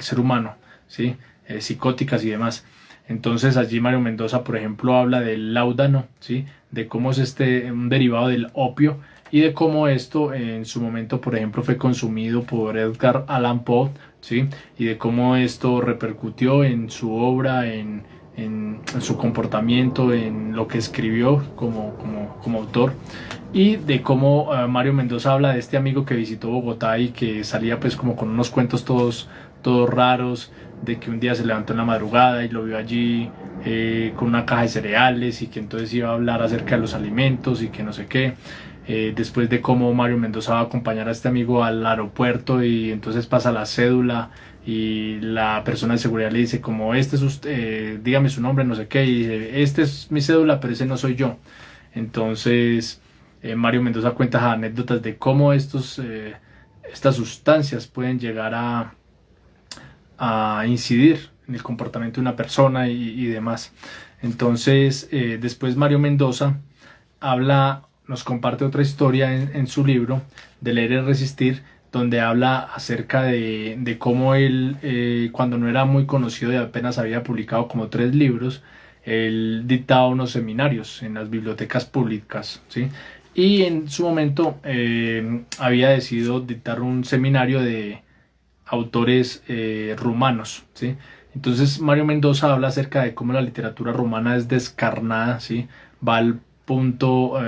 ser humano, ¿sí? Psicóticas y demás. Entonces allí Mario Mendoza, por ejemplo, habla del láudano, ¿sí? De cómo es un derivado del opio y de cómo esto en su momento, por ejemplo, fue consumido por Edgar Allan Poe, ¿sí? Y de cómo esto repercutió en su obra, en su comportamiento, en lo que escribió como autor, y de cómo Mario Mendoza habla de este amigo que visitó Bogotá y que salía pues como con unos cuentos todos raros, de que un día se levantó en la madrugada y lo vio allí con una caja de cereales y que entonces iba a hablar acerca de los alimentos y que no sé qué. Después de cómo Mario Mendoza va a acompañar a este amigo al aeropuerto y entonces pasa la cédula y la persona de seguridad le dice como este es usted, dígame su nombre, no sé qué, y dice este es mi cédula pero ese no soy yo. Entonces Mario Mendoza cuenta anécdotas de cómo estas sustancias pueden llegar a incidir en el comportamiento de una persona y demás. Entonces después Mario Mendoza nos comparte otra historia en su libro de Leer y Resistir, donde habla acerca de cómo él, cuando no era muy conocido y apenas había publicado como 3 libros, él dictaba unos seminarios en las bibliotecas públicas, ¿sí? Y en su momento había decidido dictar un seminario de autores rumanos, ¿sí? Entonces Mario Mendoza habla acerca de cómo la literatura rumana es descarnada, ¿sí? Va al punto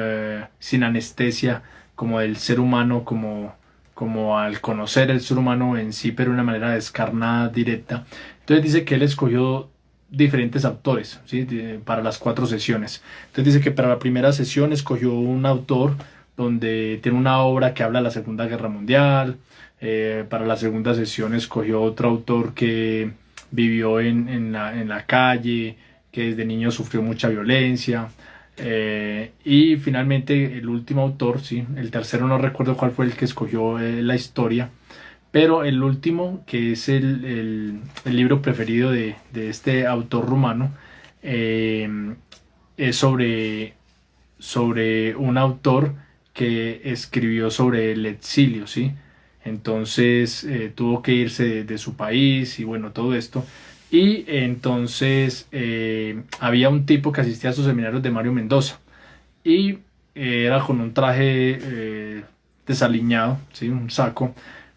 sin anestesia como del ser humano, como al conocer el ser humano en sí, pero de una manera descarnada, directa. Entonces dice que él escogió diferentes autores, ¿sí? Para las 4 sesiones. Entonces dice que para la primera sesión escogió un autor donde tiene una obra que habla de la Segunda Guerra Mundial. Para la segunda sesión escogió otro autor que vivió en la calle, que desde niño sufrió mucha violencia. Y finalmente el último autor, sí, el tercero no recuerdo cuál fue el que escogió la historia, pero el último, que es el libro preferido de este autor rumano, eh, es sobre un autor que escribió sobre el exilio, ¿sí? Entonces tuvo que irse de su país y bueno, todo esto. Y entonces había un tipo que asistía a sus seminarios de Mario Mendoza y era con un traje desaliñado, ¿sí? Un saco.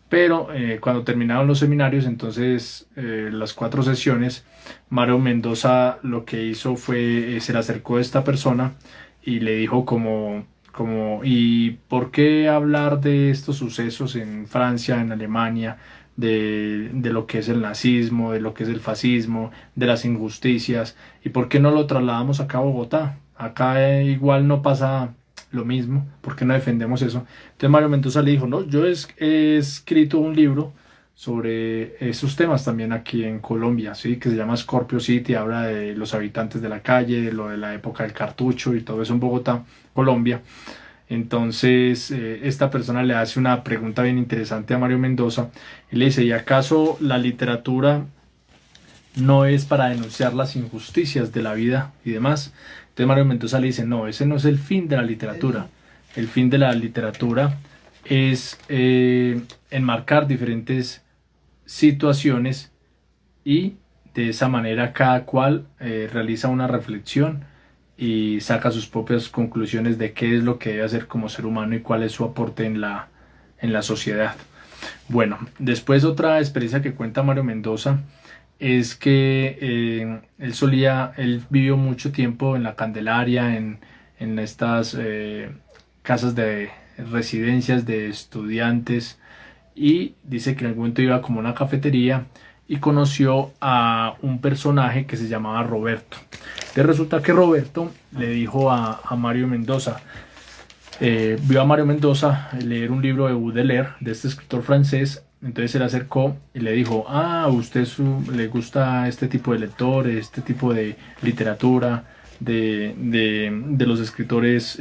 Pero cuando terminaron los seminarios, entonces las 4 sesiones, Mario Mendoza lo que hizo fue, se le acercó a esta persona y le dijo ¿y por qué hablar de estos sucesos en Francia, en Alemania, de lo que es el nazismo, de lo que es el fascismo, de las injusticias? ¿Y por qué no lo trasladamos acá a Bogotá? Acá igual no pasa lo mismo, ¿por qué no defendemos eso? Entonces Mario Mendoza le dijo, no, yo he escrito un libro sobre esos temas también aquí en Colombia, ¿sí? Que se llama Scorpio City, habla de los habitantes de la calle, de lo de la época del cartucho y todo eso en Bogotá, Colombia. Entonces esta persona le hace una pregunta bien interesante a Mario Mendoza y le dice, ¿y acaso la literatura no es para denunciar las injusticias de la vida y demás? Entonces Mario Mendoza le dice, no, ese no es el fin de la literatura. El fin de la literatura es enmarcar diferentes situaciones y de esa manera cada cual realiza una reflexión y saca sus propias conclusiones de qué es lo que debe hacer como ser humano y cuál es su aporte en la sociedad. Bueno, después otra experiencia que cuenta Mario Mendoza es que él vivió mucho tiempo en la Candelaria, en estas casas de residencias de estudiantes, y dice que en algún momento iba como a una cafetería y conoció a un personaje que se llamaba Roberto. Entonces resulta que Roberto le dijo a Mario Mendoza, vio a Mario Mendoza leer un libro de Baudelaire, de este escritor francés. Entonces se le acercó y le dijo, ¿a usted le gusta este tipo de lectores, este tipo de literatura, de los escritores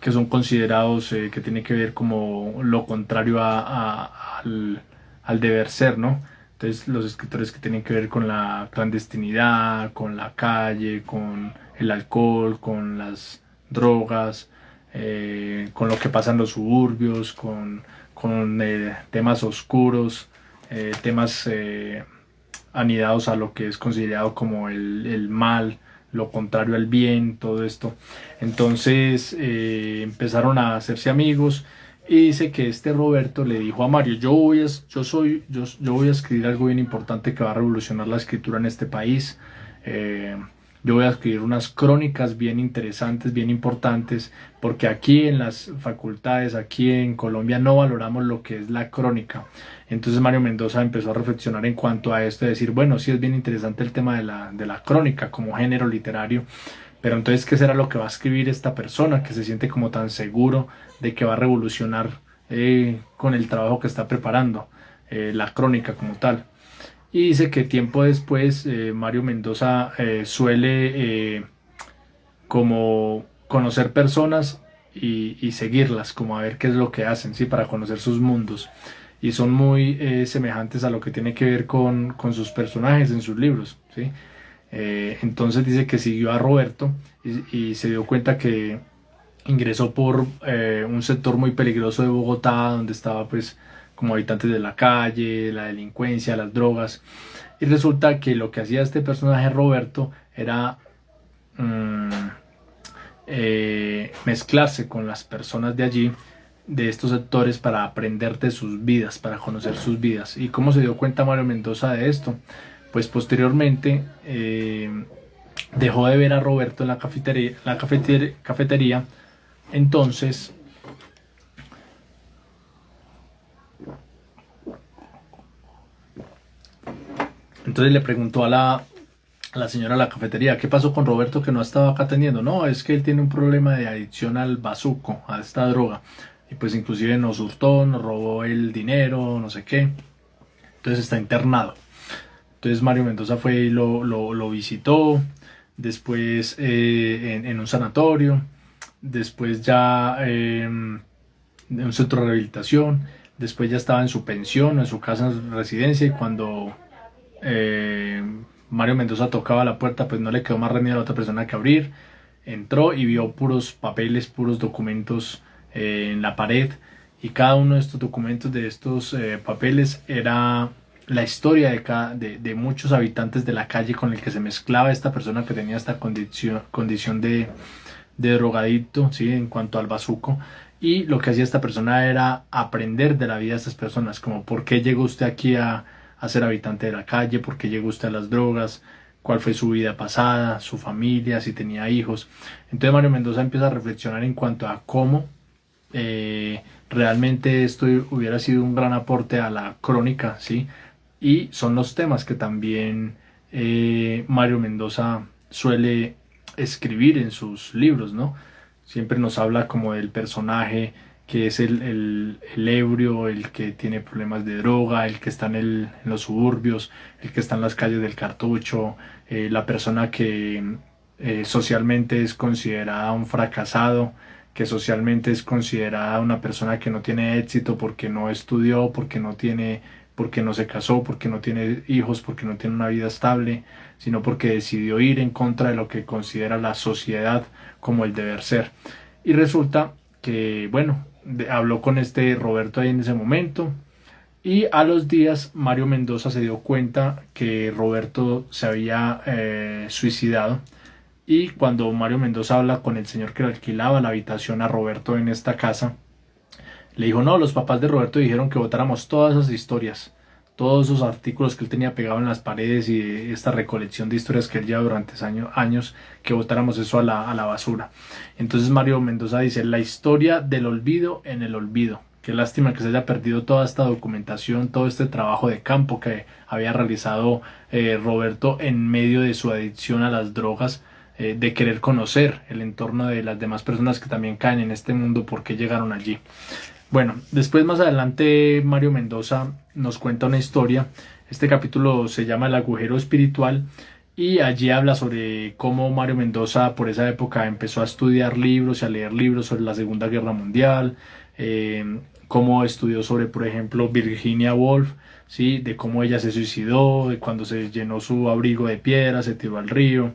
que son considerados que tiene que ver como lo contrario al deber ser, ¿no? Entonces los escritores que tienen que ver con la clandestinidad, con la calle, con el alcohol, con las drogas, con lo que pasa en los suburbios, con temas oscuros, temas anidados a lo que es considerado como el mal, lo contrario al bien, todo esto. Entonces empezaron a hacerse amigos y dice que este Roberto le dijo a Mario, yo voy a escribir algo bien importante que va a revolucionar la escritura en este país. Yo voy a escribir unas crónicas bien interesantes, bien importantes, porque aquí en las facultades, aquí en Colombia, no valoramos lo que es la crónica. Entonces Mario Mendoza empezó a reflexionar en cuanto a esto, de decir, bueno, sí es bien interesante el tema de la crónica como género literario, pero entonces, ¿qué será lo que va a escribir esta persona que se siente como tan seguro de que va a revolucionar con el trabajo que está preparando, la crónica como tal? Y dice que tiempo después Mario Mendoza suele como conocer personas y seguirlas, como a ver qué es lo que hacen, ¿sí? Para conocer sus mundos. Y son muy semejantes a lo que tiene que ver con sus personajes en sus libros, ¿sí? Entonces dice que siguió a Roberto y se dio cuenta que ingresó por un sector muy peligroso de Bogotá, donde estaba pues como habitantes de la calle, la delincuencia, las drogas. Y resulta que lo que hacía este personaje Roberto era mezclarse con las personas de allí, de estos sectores, para aprender de sus vidas, para conocer sus vidas. ¿Y cómo se dio cuenta Mario Mendoza de esto? Pues posteriormente dejó de ver a Roberto en la cafetería. Entonces le preguntó a la señora de la cafetería, ¿qué pasó con Roberto que no estaba acá atendiendo? No, es que él tiene un problema de adicción al bazuco, a esta droga. Y pues inclusive nos hurtó, nos robó el dinero, no sé qué. Entonces está internado. Entonces Mario Mendoza fue y lo visitó, después en un sanatorio, después ya en un centro de rehabilitación, después ya estaba en su pensión, en su casa en residencia, y cuando eh, Mario Mendoza tocaba la puerta, pues no le quedó más remedio a la otra persona que abrir. Entró y vio puros papeles, puros documentos en la pared, y cada uno de estos documentos, de estos papeles, era la historia de muchos habitantes de la calle con el que se mezclaba esta persona que tenía esta condición de drogadicto, ¿sí? En cuanto al bazuco. Y lo que hacía esta persona era aprender de la vida de estas personas, como por qué llegó usted aquí a ser habitante de la calle, por qué llegó usted a las drogas, cuál fue su vida pasada, su familia, si tenía hijos. Entonces Mario Mendoza empieza a reflexionar en cuanto a cómo realmente esto hubiera sido un gran aporte a la crónica, ¿sí? Y son los temas que también Mario Mendoza suele escribir en sus libros, ¿no? Siempre nos habla como del personaje que es el ebrio, el que tiene problemas de droga, el que está en los suburbios, el que está en las calles del Cartucho, la persona que socialmente es considerada un fracasado, que socialmente es considerada una persona que no tiene éxito porque no estudió, porque no se casó, porque no tiene hijos, porque no tiene una vida estable, sino porque decidió ir en contra de lo que considera la sociedad como el deber ser. Y resulta que, bueno, habló con este Roberto ahí en ese momento, y a los días Mario Mendoza se dio cuenta que Roberto se había suicidado. Y cuando Mario Mendoza habla con el señor que le alquilaba la habitación a Roberto en esta casa, le dijo: no, los papás de Roberto dijeron que botáramos todas esas historias, todos esos artículos que él tenía pegado en las paredes, y esta recolección de historias que él lleva durante años, que botáramos eso a la basura. Entonces Mario Mendoza dice: la historia del olvido en el olvido. Qué lástima que se haya perdido toda esta documentación, todo este trabajo de campo que había realizado Roberto en medio de su adicción a las drogas, de querer conocer el entorno de las demás personas que también caen en este mundo, por qué llegaron allí. Bueno, después más adelante Mario Mendoza nos cuenta una historia. Este capítulo se llama El agujero espiritual, y allí habla sobre cómo Mario Mendoza por esa época empezó a estudiar libros y a leer libros sobre la Segunda Guerra Mundial, cómo estudió sobre, por ejemplo, Virginia Woolf, ¿sí? De cómo ella se suicidó, de cuando se llenó su abrigo de piedra, se tiró al río.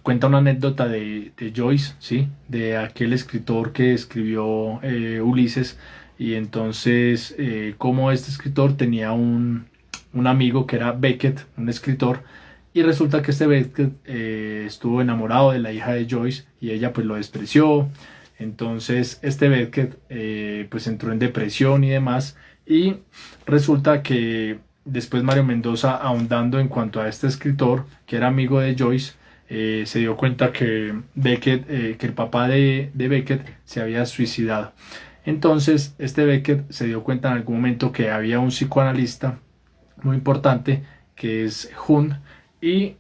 Cuenta una anécdota de Joyce, ¿sí? De aquel escritor que escribió Ulises, y entonces como este escritor tenía un amigo que era Beckett, un escritor, y resulta que este Beckett estuvo enamorado de la hija de Joyce, y ella pues lo despreció. Entonces este Beckett pues entró en depresión y demás, y resulta que después Mario Mendoza, ahondando en cuanto a este escritor que era amigo de Joyce, se dio cuenta que Beckett, que el papá de Beckett se había suicidado. Entonces este Beckett se dio cuenta en algún momento que había un psicoanalista muy importante que es Jung, y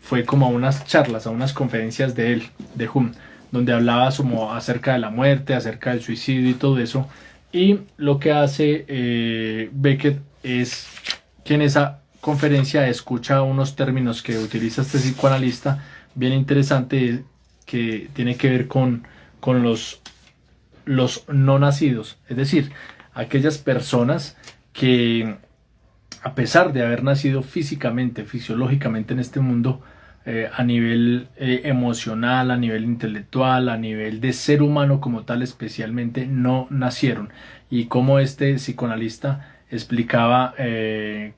fue como a unas charlas, a unas conferencias de él, de Jung, donde hablaba como acerca de la muerte, acerca del suicidio y todo eso. Y lo que hace Beckett es que en esa conferencia escucha unos términos que utiliza este psicoanalista bien interesante, que tiene que ver con los no nacidos, es decir, aquellas personas que, a pesar de haber nacido físicamente, fisiológicamente en este mundo, a nivel emocional, a nivel intelectual, a nivel de ser humano como tal, especialmente no nacieron. Y como este psicoanalista explicaba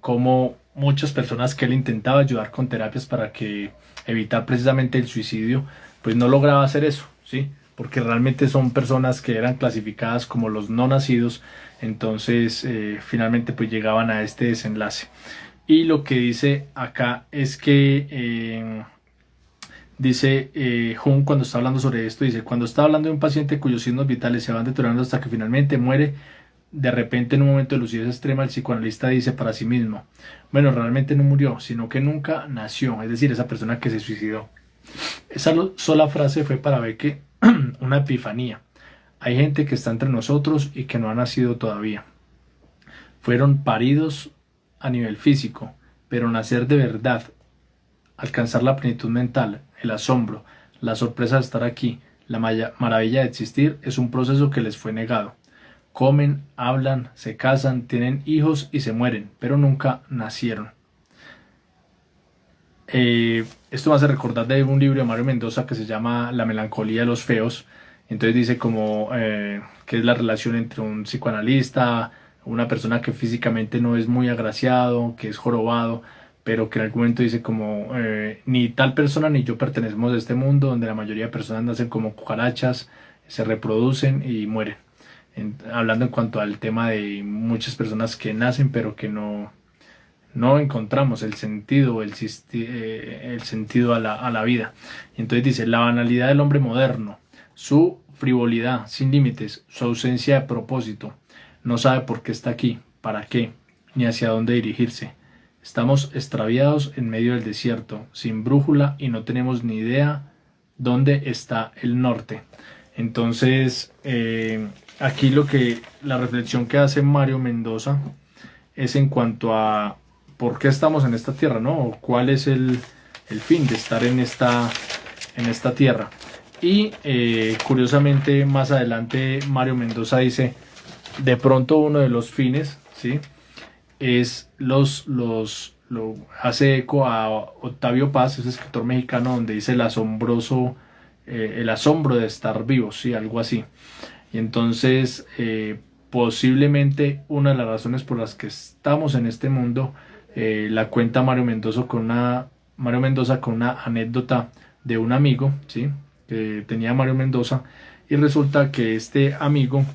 cómo muchas personas que él intentaba ayudar con terapias para que evitar precisamente el suicidio, pues no lograba hacer eso, ¿sí? Porque realmente son personas que eran clasificadas como los no nacidos. Entonces finalmente pues llegaban a este desenlace. Y lo que dice acá es que dice Jung, cuando está hablando sobre esto, dice: cuando está hablando de un paciente cuyos signos vitales se van deteriorando hasta que finalmente muere, de repente en un momento de lucidez extrema, el psicoanalista dice para sí mismo: bueno, realmente no murió, sino que nunca nació, es decir, esa persona que se suicidó. Esa sola frase fue para ver que una epifanía. Hay gente que está entre nosotros y que no ha nacido todavía. Fueron paridos a nivel físico, pero nacer de verdad alcanzar la plenitud mental, el asombro, la sorpresa de estar aquí, la maravilla de existir, es un proceso que les fue negado. Comen, hablan, se casan, tienen hijos y se mueren, pero nunca nacieron. Esto me hace recordar de un libro de Mario Mendoza que se llama La melancolía de los feos. Entonces dice como que es la relación entre un psicoanalista, una persona que físicamente no es muy agraciado, que es jorobado, pero que en algún momento dice como ni tal persona ni yo pertenecemos a este mundo donde la mayoría de personas nacen como cucarachas, se reproducen y mueren. Hablando en cuanto al tema de muchas personas que nacen pero que no encontramos el sentido, el sentido a la vida. Y entonces dice, la banalidad del hombre moderno, su frivolidad sin límites, su ausencia de propósito, no sabe por qué está aquí, para qué, ni hacia dónde dirigirse. Estamos extraviados en medio del desierto, sin brújula y no tenemos ni idea dónde está el norte. Entonces, aquí la reflexión que hace Mario Mendoza es en cuanto a por qué estamos en esta tierra, ¿no? ¿Cuál es el fin de estar en esta tierra? Y curiosamente más adelante Mario Mendoza dice, de pronto uno de los fines, ¿sí? Es lo hace eco a Octavio Paz, ese escritor mexicano, donde dice el asombro de estar vivos, ¿sí? Algo así. Y entonces posiblemente una de las razones por las que estamos en este mundo la cuenta Mario Mendoza con una anécdota de un amigo, ¿sí? Que tenía Mario Mendoza, y resulta que este amigo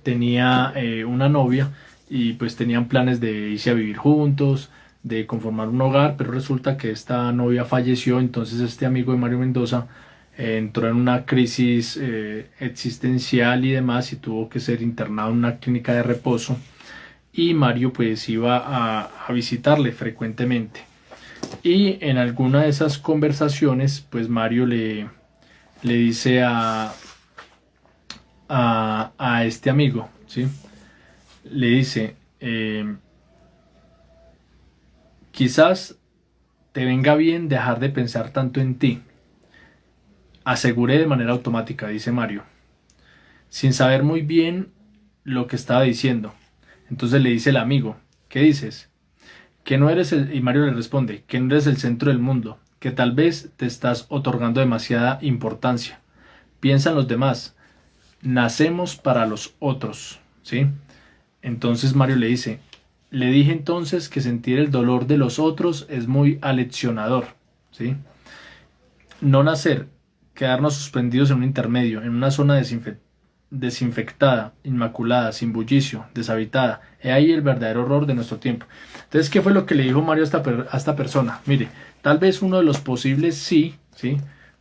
tenía una novia y pues tenían planes de irse a vivir juntos, de conformar un hogar, pero resulta que esta novia falleció. Entonces este amigo de Mario Mendoza entró en una crisis existencial y demás, y tuvo que ser internado en una clínica de reposo, y Mario pues iba a visitarle frecuentemente, y en alguna de esas conversaciones pues Mario le dice a este amigo, ¿sí? Le dice, quizás te venga bien dejar de pensar tanto en ti. Aseguré de manera automática, dice Mario, sin saber muy bien lo que estaba diciendo. Entonces le dice el amigo, ¿qué dices? Que no eres y Mario le responde, que no eres el centro del mundo, que tal vez te estás otorgando demasiada importancia. Piensa en los demás. Nacemos para los otros, ¿sí? Entonces Mario le dice, le dije entonces que sentir el dolor de los otros es muy aleccionador, ¿sí? No nacer, quedarnos suspendidos en un intermedio, en una zona desinfectada, inmaculada, sin bullicio, deshabitada. He ahí el verdadero horror de nuestro tiempo. Entonces, ¿qué fue lo que le dijo Mario a esta persona? Mire, tal vez uno de los posibles ¿sí?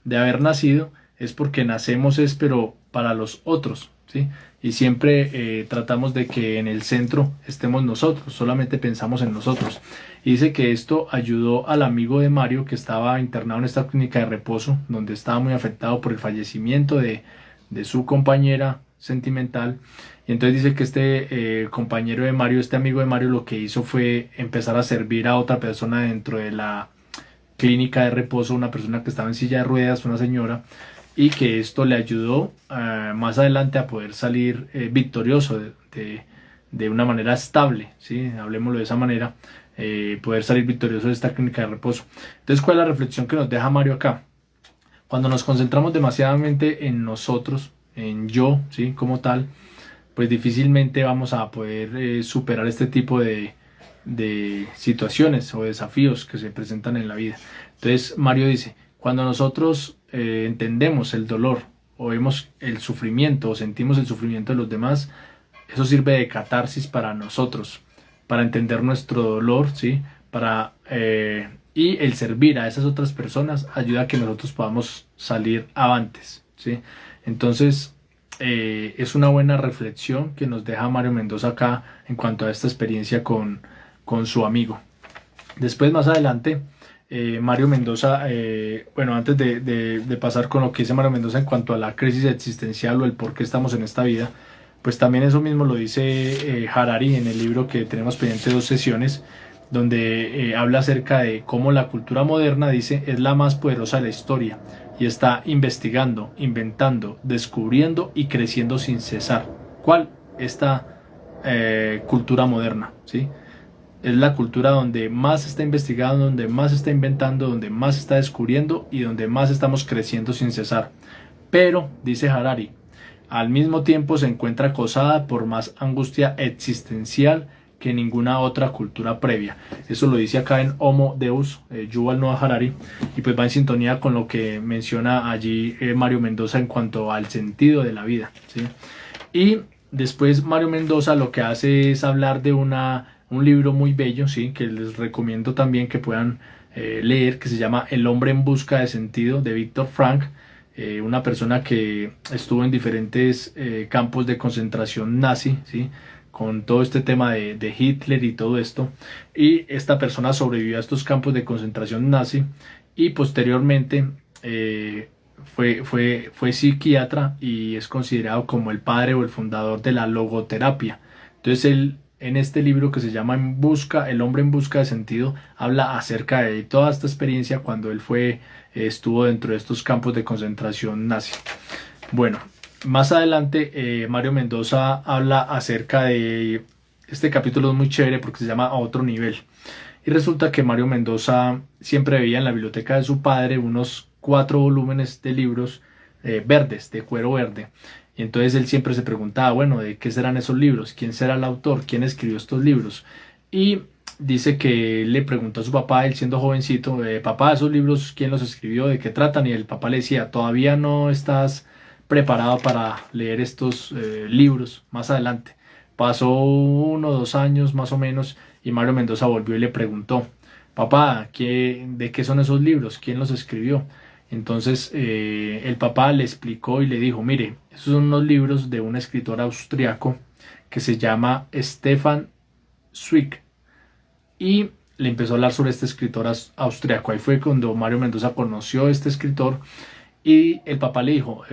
De haber nacido es porque nacemos pero para los otros, ¿sí? Y siempre tratamos de que en el centro estemos nosotros, solamente pensamos en nosotros. Y dice que esto ayudó al amigo de Mario, que estaba internado en esta clínica de reposo, donde estaba muy afectado por el fallecimiento de su compañera sentimental. Y entonces dice que este compañero de Mario, este amigo de Mario, lo que hizo fue empezar a servir a otra persona dentro de la clínica de reposo, una persona que estaba en silla de ruedas, una señora, y que esto le ayudó más adelante a poder salir victorioso de una manera estable, ¿sí? Hablemoslo de esa manera, poder salir victorioso de esta clínica de reposo. Entonces, ¿cuál es la reflexión que nos deja Mario acá? Cuando nos concentramos demasiadamente en nosotros, en yo, ¿sí? Como tal, pues difícilmente vamos a poder superar este tipo de situaciones o desafíos que se presentan en la vida. Entonces Mario dice, cuando nosotros entendemos el dolor o vemos el sufrimiento o sentimos el sufrimiento de los demás, eso sirve de catarsis para nosotros, para entender nuestro dolor, ¿sí? Y el servir a esas otras personas ayuda a que nosotros podamos salir avantes, ¿sí? Entonces es una buena reflexión que nos deja Mario Mendoza acá en cuanto a esta experiencia con su amigo. Después, más adelante, Mario Mendoza, bueno, antes de pasar con lo que dice Mario Mendoza en cuanto a la crisis existencial o el por qué estamos en esta vida, pues también eso mismo lo dice Harari en el libro que tenemos pendiente 2 sesiones, donde habla acerca de cómo la cultura moderna, dice, es la más poderosa de la historia y está investigando, inventando, descubriendo y creciendo sin cesar. ¿Cuál? Esta cultura moderna, ¿sí? Es la cultura donde más se está investigando, donde más se está inventando, donde más se está descubriendo y donde más estamos creciendo sin cesar. Pero, dice Harari, al mismo tiempo se encuentra acosada por más angustia existencial que ninguna otra cultura previa. Eso lo dice acá en Homo Deus, Yuval Noah Harari, y pues va en sintonía con lo que menciona allí Mario Mendoza en cuanto al sentido de la vida, ¿sí? Y después Mario Mendoza lo que hace es hablar de un libro muy bello, ¿sí? Que les recomiendo también que puedan leer, que se llama El hombre en busca de sentido, de Viktor Frank, una persona que estuvo en diferentes campos de concentración nazi, ¿sí? Con todo este tema de Hitler y todo esto, y esta persona sobrevivió a estos campos de concentración nazi y posteriormente fue psiquiatra y es considerado como el padre o el fundador de la logoterapia. Entonces él, en este libro que se llama El hombre en busca de sentido, habla acerca de toda esta experiencia cuando él estuvo dentro de estos campos de concentración nazi. Bueno, más adelante Mario Mendoza habla acerca de este capítulo, es muy chévere porque se llama A otro nivel. Y resulta que Mario Mendoza siempre veía en la biblioteca de su padre unos 4 volúmenes de libros verdes, de cuero verde. Y entonces él siempre se preguntaba, bueno, ¿de qué serán esos libros? ¿Quién será el autor? ¿Quién escribió estos libros? Y dice que le preguntó a su papá, él siendo jovencito, papá, ¿esos libros quién los escribió? ¿De qué tratan? Y el papá le decía, todavía no estás preparado para leer estos libros más adelante. Pasó 1 o 2 años más o menos y Mario Mendoza volvió y le preguntó, papá, ¿de qué son esos libros? ¿Quién los escribió? Entonces el papá le explicó y le dijo, mire, esos son unos libros de un escritor austriaco que se llama Stefan Zweig, y le empezó a hablar sobre este escritor austriaco. Ahí fue cuando Mario Mendoza conoció a este escritor y el papá le dijo,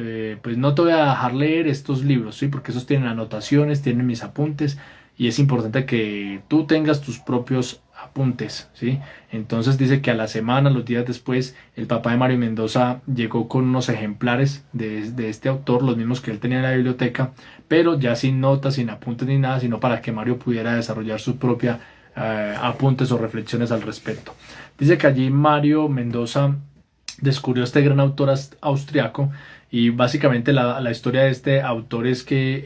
pues no te voy a dejar leer estos libros, ¿sí? Porque esos tienen anotaciones, tienen mis apuntes y es importante que tú tengas tus propios apuntes, ¿sí? Entonces dice que a la semana, los días después, el papá de Mario Mendoza llegó con unos ejemplares de este autor, los mismos que él tenía en la biblioteca, pero ya sin notas, sin apuntes ni nada, sino para que Mario pudiera desarrollar su propia apuntes o reflexiones al respecto. Dice que allí Mario Mendoza descubrió este gran autor austriaco y básicamente la historia de este autor es que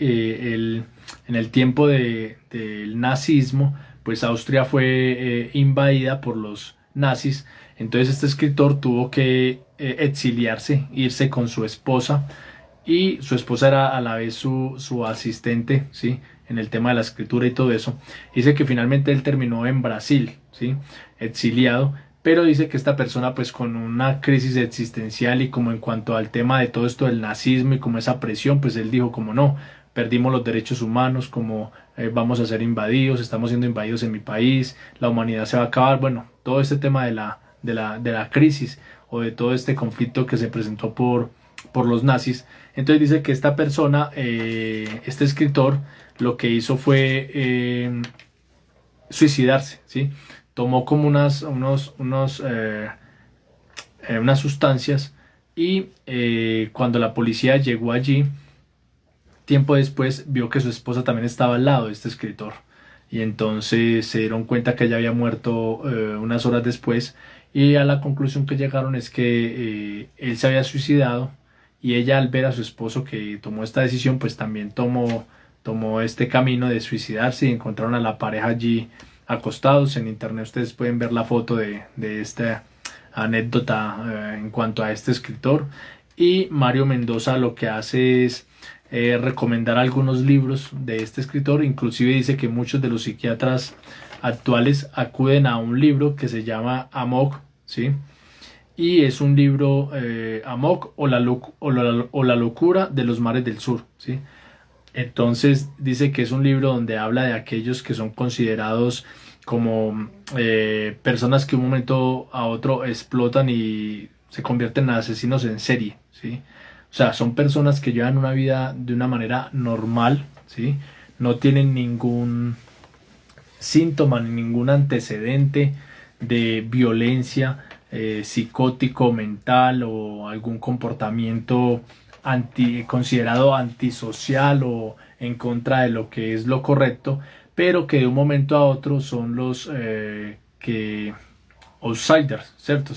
en el tiempo del nazismo, pues Austria fue invadida por los nazis. Entonces este escritor tuvo que exiliarse, irse con su esposa, y su esposa era a la vez su asistente, ¿sí? En el tema de la escritura y todo eso. Dice que finalmente él terminó en Brasil, ¿sí? Exiliado, pero dice que esta persona pues con una crisis existencial y como en cuanto al tema de todo esto del nazismo y como esa presión, pues él dijo como no, perdimos los derechos humanos, como vamos a ser invadidos, estamos siendo invadidos en mi país, la humanidad se va a acabar, bueno, todo este tema de la crisis o de todo este conflicto que se presentó por los nazis. Entonces dice que esta persona, este escritor, lo que hizo fue suicidarse, ¿sí? Tomó como unas sustancias y cuando la policía llegó allí, tiempo después vio que su esposa también estaba al lado de este escritor y entonces se dieron cuenta que ella había muerto unas horas después, y a la conclusión que llegaron es que él se había suicidado y ella, al ver a su esposo que tomó esta decisión, pues también tomó este camino de suicidarse, y encontraron a la pareja allí acostados. En internet ustedes pueden ver la foto de esta anécdota en cuanto a este escritor. Y Mario Mendoza lo que hace es recomendar algunos libros de este escritor, inclusive dice que muchos de los psiquiatras actuales acuden a un libro que se llama Amok, ¿sí? Y es un libro, Amok o la locura de los mares del sur, ¿sí? Entonces dice que es un libro donde habla de aquellos que son considerados como personas que de un momento a otro explotan y se convierten en asesinos en serie, ¿sí? O sea, son personas que llevan una vida de una manera normal, ¿sí? No tienen síntoma ni ningún antecedente de violencia psicótico, mental o algún comportamiento considerado antisocial o en contra de lo que es lo correcto, pero que de un momento a otro son los que outsiders, ¿cierto?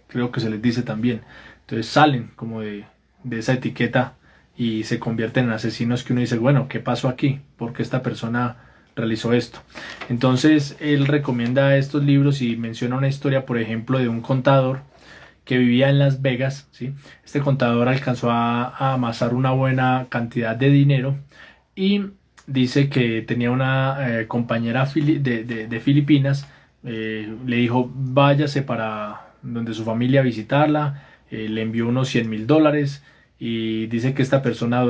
Creo que se les dice también. Entonces salen como de esa etiqueta y se convierten en asesinos que uno dice, bueno, ¿qué pasó aquí? ¿Por qué esta persona realizó esto? Entonces él recomienda estos libros y menciona una historia, por ejemplo, de un contador que vivía en Las Vegas, ¿sí? Este contador alcanzó a amasar una buena cantidad de dinero y dice que tenía una compañera de Filipinas, le dijo váyase para donde su familia a visitarla, le envió unos $100,000 y dice que esta persona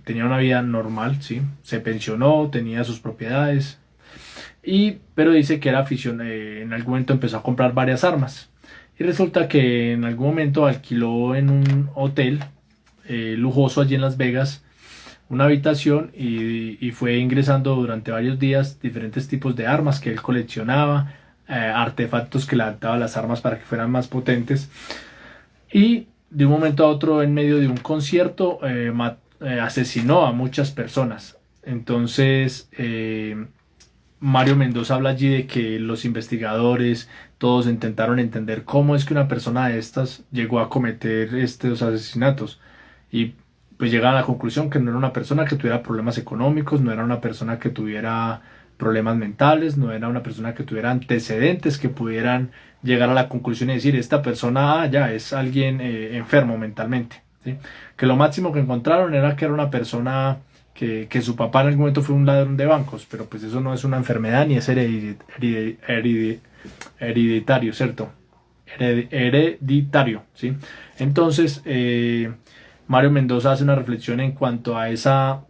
tenía una vida normal, ¿sí? Se pensionó, tenía sus propiedades, pero dice que era en algún momento empezó a comprar varias armas y resulta que en algún momento alquiló en un hotel lujoso allí en Las Vegas una habitación y fue ingresando durante varios días diferentes tipos de armas que él coleccionaba, artefactos que le adaptaban las armas para que fueran más potentes y de un momento a otro en medio de un concierto asesinó a muchas personas. Entonces Mario Mendoza habla allí de que los investigadores todos intentaron entender cómo es que una persona de estas llegó a cometer estos asesinatos y pues llegan a la conclusión que no era una persona que tuviera problemas económicos, no era una persona que tuviera problemas mentales, no era una persona que tuviera antecedentes que pudieran llegar a la conclusión y decir esta persona ya es alguien enfermo mentalmente, ¿sí? Que lo máximo que encontraron era que era una persona que su papá en algún momento fue un ladrón de bancos, pero pues eso no es una enfermedad ni es hereditario, ¿cierto? Hereditario, ¿sí? Entonces Mario Mendoza hace una reflexión en cuanto a esa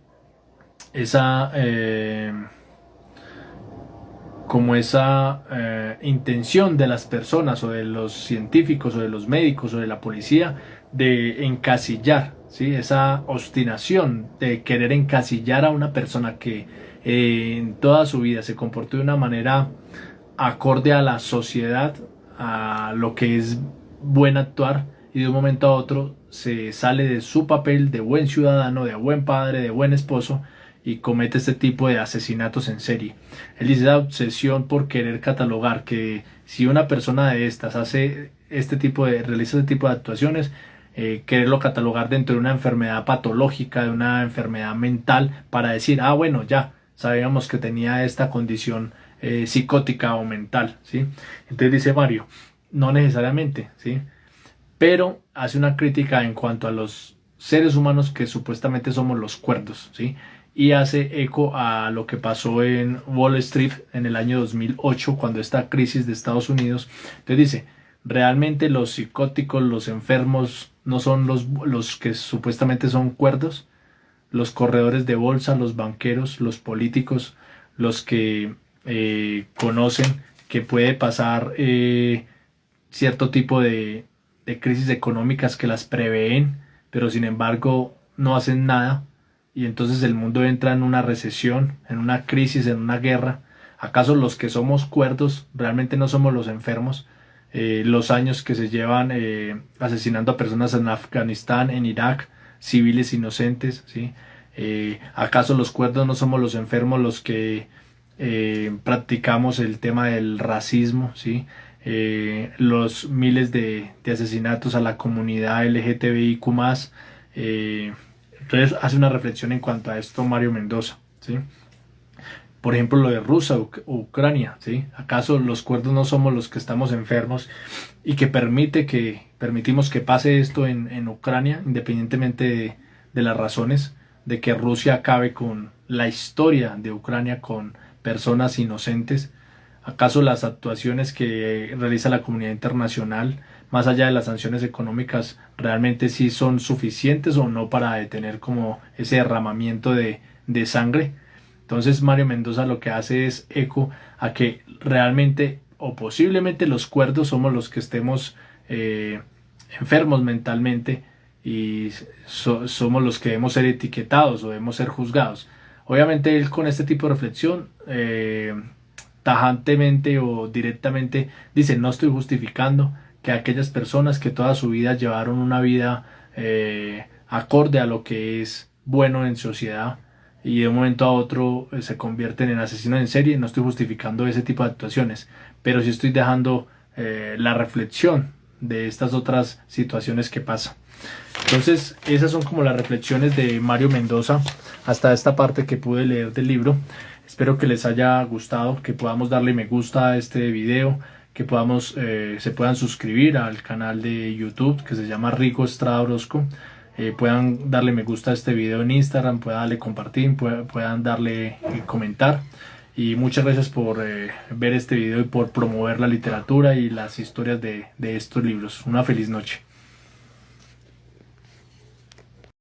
intención de las personas o de los científicos o de los médicos o de la policía de encasillar, ¿sí? Esa obstinación de querer encasillar a una persona que en toda su vida se comportó de una manera acorde a la sociedad, a lo que es buen actuar y de un momento a otro se sale de su papel de buen ciudadano, de buen padre, de buen esposo y comete este tipo de asesinatos en serie. Él dice la obsesión por querer catalogar que si una persona de estas realiza este tipo de actuaciones, quererlo catalogar dentro de una enfermedad patológica, de una enfermedad mental, para decir, ah, bueno, ya sabíamos que tenía esta condición psicótica o mental, ¿sí? Entonces dice Mario, no necesariamente, ¿sí? Pero hace una crítica en cuanto a los seres humanos que supuestamente somos los cuerdos, ¿sí? Y hace eco a lo que pasó en Wall Street en el año 2008 cuando esta crisis de Estados Unidos. Entonces dice, realmente los psicóticos, los enfermos no son los que supuestamente son cuerdos, los corredores de bolsa, los banqueros, los políticos, los que conocen que puede pasar cierto tipo de crisis económicas que las prevén, pero sin embargo no hacen nada y entonces el mundo entra en una recesión, en una crisis, en una guerra. ¿Acaso los que somos cuerdos realmente no somos los enfermos? Los años que se llevan asesinando a personas en Afganistán, en Irak, civiles inocentes, ¿sí? ¿Acaso los cuerdos no somos los enfermos los que practicamos el tema del racismo, ¿sí? Los miles de asesinatos a la comunidad LGTBIQ+, entonces hace una reflexión en cuanto a esto Mario Mendoza, ¿sí? Por ejemplo, lo de Rusia, Ucrania, ¿sí? ¿Acaso los cuerdos no somos los que estamos enfermos y que permitimos que pase esto en Ucrania, independientemente de las razones, de que Rusia acabe con la historia de Ucrania, con personas inocentes? ¿Acaso las actuaciones que realiza la comunidad internacional, más allá de las sanciones económicas, realmente sí son suficientes o no para detener como ese derramamiento de sangre? Entonces Mario Mendoza lo que hace es eco a que realmente o posiblemente los cuerdos somos los que estemos enfermos mentalmente y somos los que debemos ser etiquetados o debemos ser juzgados. Obviamente él con este tipo de reflexión tajantemente o directamente dice: no estoy justificando que aquellas personas que toda su vida llevaron una vida acorde a lo que es bueno en sociedad y de un momento a otro se convierten en asesinos en serie, no estoy justificando ese tipo de actuaciones, pero sí estoy dejando la reflexión de estas otras situaciones que pasan. Entonces esas son como las reflexiones de Mario Mendoza hasta esta parte que pude leer del libro. Espero que les haya gustado, que podamos darle me gusta a este video, que podamos se puedan suscribir al canal de YouTube que se llama Rico Estrada Orozco, puedan darle me gusta a este video en Instagram, puedan darle compartir, puedan darle comentar. Y muchas gracias por ver este video y por promover la literatura y las historias de estos libros. Una feliz noche.